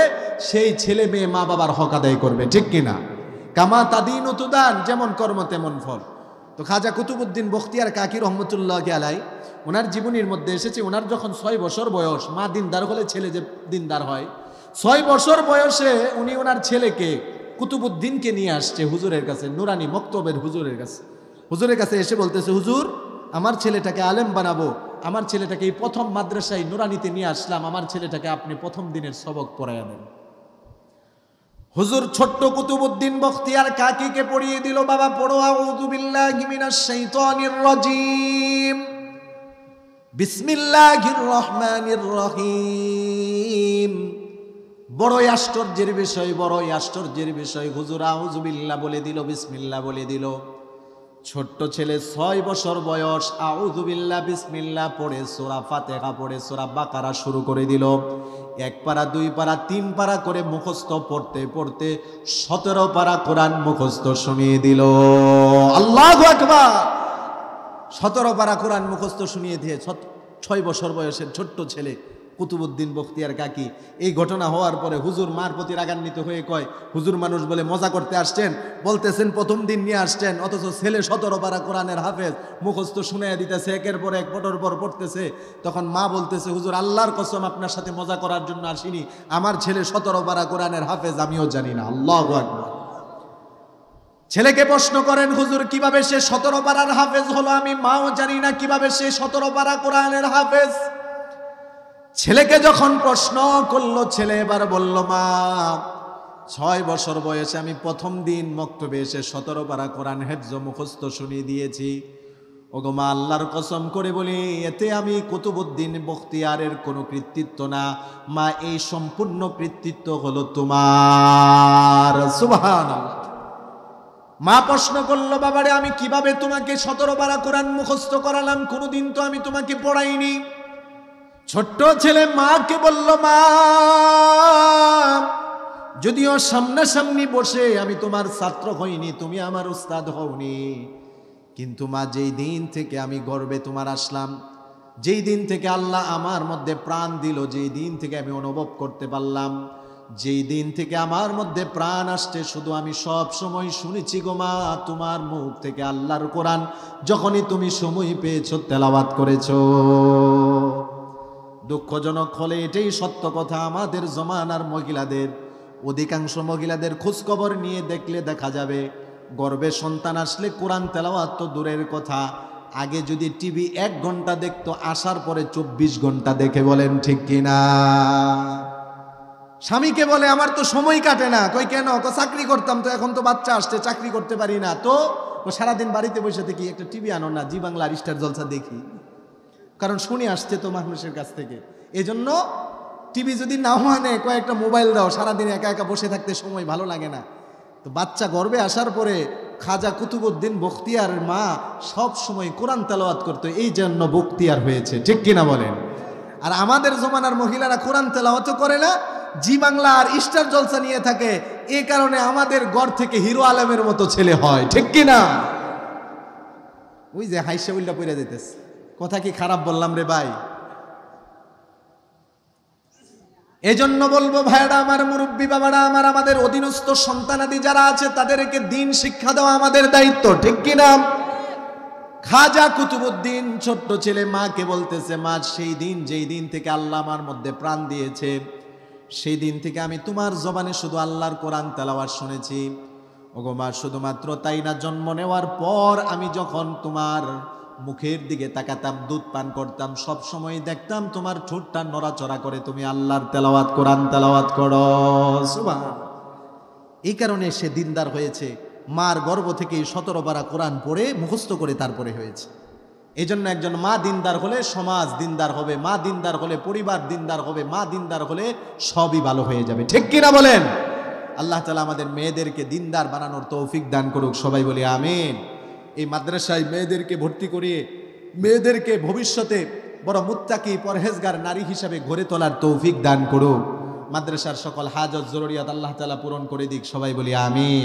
সেই ছেলে মেয়ে মা বাবার হক আদায় করবে, ঠিক কিনা? কামা তাদিন তুদান, যেমন কর্ম তেমন ফল। তো খাজা কুতুবউদ্দিন বখতিয়ার কাকি রহমতুল্লাহ আলাই, ওনার জীবনীর মধ্যে এসেছে, ওনার যখন 6 বছর বয়স, মা দিনদার হলে ছেলে যে দিনদার হয়, 6 বছর বয়সে উনি ওনার ছেলেকে কুতুবউদ্দিনকে নিয়ে আসছে হুজুরের কাছে, নুরানি মক্তবের হুজুরের কাছে এসে বলতেছে, হুজুর আমার ছেলেটাকে আলেম বানাবো, আমার ছেলেটাকে এই প্রথম মাদ্রাসায় নুরানিতে নিয়ে আসলাম, আমার ছেলেটাকে আপনি প্রথম দিনের সবক পড়াইয়া দেন। হুজুর ছোট্ট কুতুবউদ্দিন বখতিয়ার কাকিকে পড়িয়ে দিল, বাবা পড়ো আউযু বিল্লাহি মিনাশ শাইতানির রাজিম, বিসমিল্লাহির রহমানির রহিম। বড়ই আশ্চর্যের বিষয়, হুজুর আউযু বিল্লাহ বলে দিল, বিসমিল্লাহ বলে দিল। ছোট্ট ছেলে 6 বছর বয়স, আউযু বিল্লাহ বিসমিল্লাহ পড়ে সূরা ফাতিহা পড়ে সূরা বাকারা শুরু করে দিল। 1 পারা 2 পারা 3 পারা করে মুখস্থ পড়তে পড়তে 17 পারা কোরআন মুখস্থ শুনিয়ে দিল। আল্লাহু আকবার! 17 পারা কোরআন মুখস্থ শুনিয়ে দিয়ে 6 বছর বয়সের ছোট্ট ছেলে কুতুবউদ্দিন বখতিয়ার কাকি। এই ঘটনা হওয়ার পরে হুজুর মার প্রতি রাগান্বিত হয়ে কয়, হুজুর মানুষ বলে মজা করতে আসছেন, বলতেছেন প্রথম দিন নিয়ে আসছেন, অথচ ছেলে 17 পারা কোরআনের হাফেজ, মুখস্থ শুনাইয়া দিতেছে, একের পর এক পটর পর পড়তেছে। তখন মা বলতেছে, হুজুর আল্লাহর কসম আপনার সাথে মজা করার জন্য আসিনি, আমার ছেলে 17 পারা কোরআনের হাফেজ আমিও জানি না। আল্লাহু আকবার! ছেলেকে প্রশ্ন করেন, হুজুর কিভাবে সে 17 পারার হাফেজ হলো, আমি মাও জানি না কিভাবে সে 17 পারা কোরআনের হাফেজ। ছেলেকে যখন প্রশ্ন করলো, ছেলে এবার বলল, মা 6 বছর বয়সে আমি প্রথম দিন মক্তবে এসে 17 পারা কোরআন হেফজ মুখস্থ শুনিয়ে দিয়েছি। ওগো মা, আল্লাহর কসম করে বলি, এতে আমি কুতুবউদ্দিন বখতিয়ারের কোনো কৃতিত্ব না, মা এই সম্পূর্ণ কৃতিত্ব হলো তোমার। সুবহানাল্লাহ! মা প্রশ্ন করলো, বাবারে আমি কিভাবে তোমাকে 17 পারা কোরআন মুখস্থ করালাম, কোনোদিন তো আমি তোমাকে পড়াইনি। ছোট্ট ছেলে মাকে বলল, মা যদিও সামনাসামনি বসে আমি তোমার ছাত্র হইনি, তুমি আমার উস্তাদ হওনি, কিন্তু মা যেই দিন থেকে আমি গর্বে তোমার আসলাম, যেই দিন থেকে আল্লাহ আমার মধ্যে প্রাণ দিল, যেই দিন থেকে আমি অনুভব করতে পারলাম, যেই দিন থেকে আমার মধ্যে প্রাণ আসছে, শুধু আমি সব সময় শুনেছি গো মা তোমার মুখ থেকে আল্লাহর কোরআন, যখনই তুমি সময় পেয়েছো তেলাওয়াত করেছো। দুঃখজনক হলে এটাই সত্য কথা, আমাদের জমানার মহিলাদের, অধিকাংশ মহিলাদের খোঁজখবর নিয়ে দেখলে দেখা যাবে, গর্ভে সন্তান আসলে কোরআন তেলাওয়াত তো দূরের কথা, আগে যদি টিভি 1 ঘন্টা দেখতো, আসার পরে 24 ঘন্টা দেখে। বলেন ঠিক কিনা? স্বামীকে বলে, আমার তো সময় কাটে না। কই কেন? চাকরি করতাম, তো এখন তো বাচ্চা আসছে, চাকরি করতে পারি না। তো সারাদিন বাড়িতে বসে থাকি, একটা টিভি আনো না, জি বাংলা আর স্টার জলসা দেখি, কারণ শুনে আসছে তো মানুষের কাছ থেকে। এজন্য টিভি যদি নাও আনে, কয়েকটা মোবাইল দাও, সারাদিন একা একা বসে থাকতে সময় ভালো লাগে না। তো বাচ্চা গর্ভে আসার পরে খাজা কুতুবউদ্দিন বখতিয়ার মা সব সময় কোরআন তেলাওয়াত করতো, এই জন্য বখতিয়ার হয়েছে, ঠিক কিনা বলেন? আর আমাদের জমানার মহিলারা কোরআন তেলাওয়াত করে না, জি বাংলা আর স্টার জলসা নিয়ে থাকে, এই কারণে আমাদের ঘর থেকে হিরো আলমের মতো ছেলে হয়, ঠিক কিনা? ওই যে হাইসা উল্টা পড়ে যেতেছে। কথা কি খারাপ বললাম রে ভাই? এজন্য বলবো ভাইরা আমার, মুরব্বী বাবারা আমার, আমাদের অধীনস্থ সন্তানাদি যারা আছে তাদেরকে দিন শিক্ষা দেওয়া আমাদের দায়িত্ব, ঠিক কিনা? খাজা কুতুবউদ্দিন ছোট্ট ছেলে মাকে বলতেছে, মা সেই দিন, যেই দিন থেকে আল্লাহ আমার মধ্যে প্রাণ দিয়েছে, সেই দিন থেকে আমি তোমার জবানে শুধু আল্লাহর কোরআন তেলাওয়াত শুনেছি। ওগো মা, শুধুমাত্র তাই না, জন্ম নেওয়ার পর আমি যখন তোমার মুখের দিকে তাকাতাম, দুধ পান করতাম, সব সময় দেখতাম তোমার ঠোঁটটা নড়াচড়া করে তুমি আল্লাহর তেলাওয়াত, কোরআন তেলাওয়াত করো। সুবহানাল্লাহ! এই কারণে সে দিনদার হয়েছে। মার গর্ভ থেকেই 17 পারা কোরআন পড়ে মুখস্থ করে তারপরে হয়েছে। এই জন্য একজন মা দিনদার হলে সমাজ দিনদার হবে, মা দিনদার হলে পরিবার দিনদার হবে, মা দিনদার হলে সবই ভালো হয়ে যাবে। ঠিক কিনা বলেন? আল্লাহ তাআলা আমাদের মেয়েদেরকে দিনদার বানানোর তৌফিক দান করুক, সবাই বলি আমিন। এই মাদ্রাসায় মেয়েদেরকে ভর্তি করিয়ে মেয়েদেরকে ভবিষ্যতে বড় মুত্তাকি পরহেজগার নারী হিসাবে গড়ে তোলার তৌফিক দান করুক। মাদ্রাসার সকল হাজত জরুরিয়াত আল্লাহ তাআলা পূরণ করে দিক, সবাই বলি আমিন।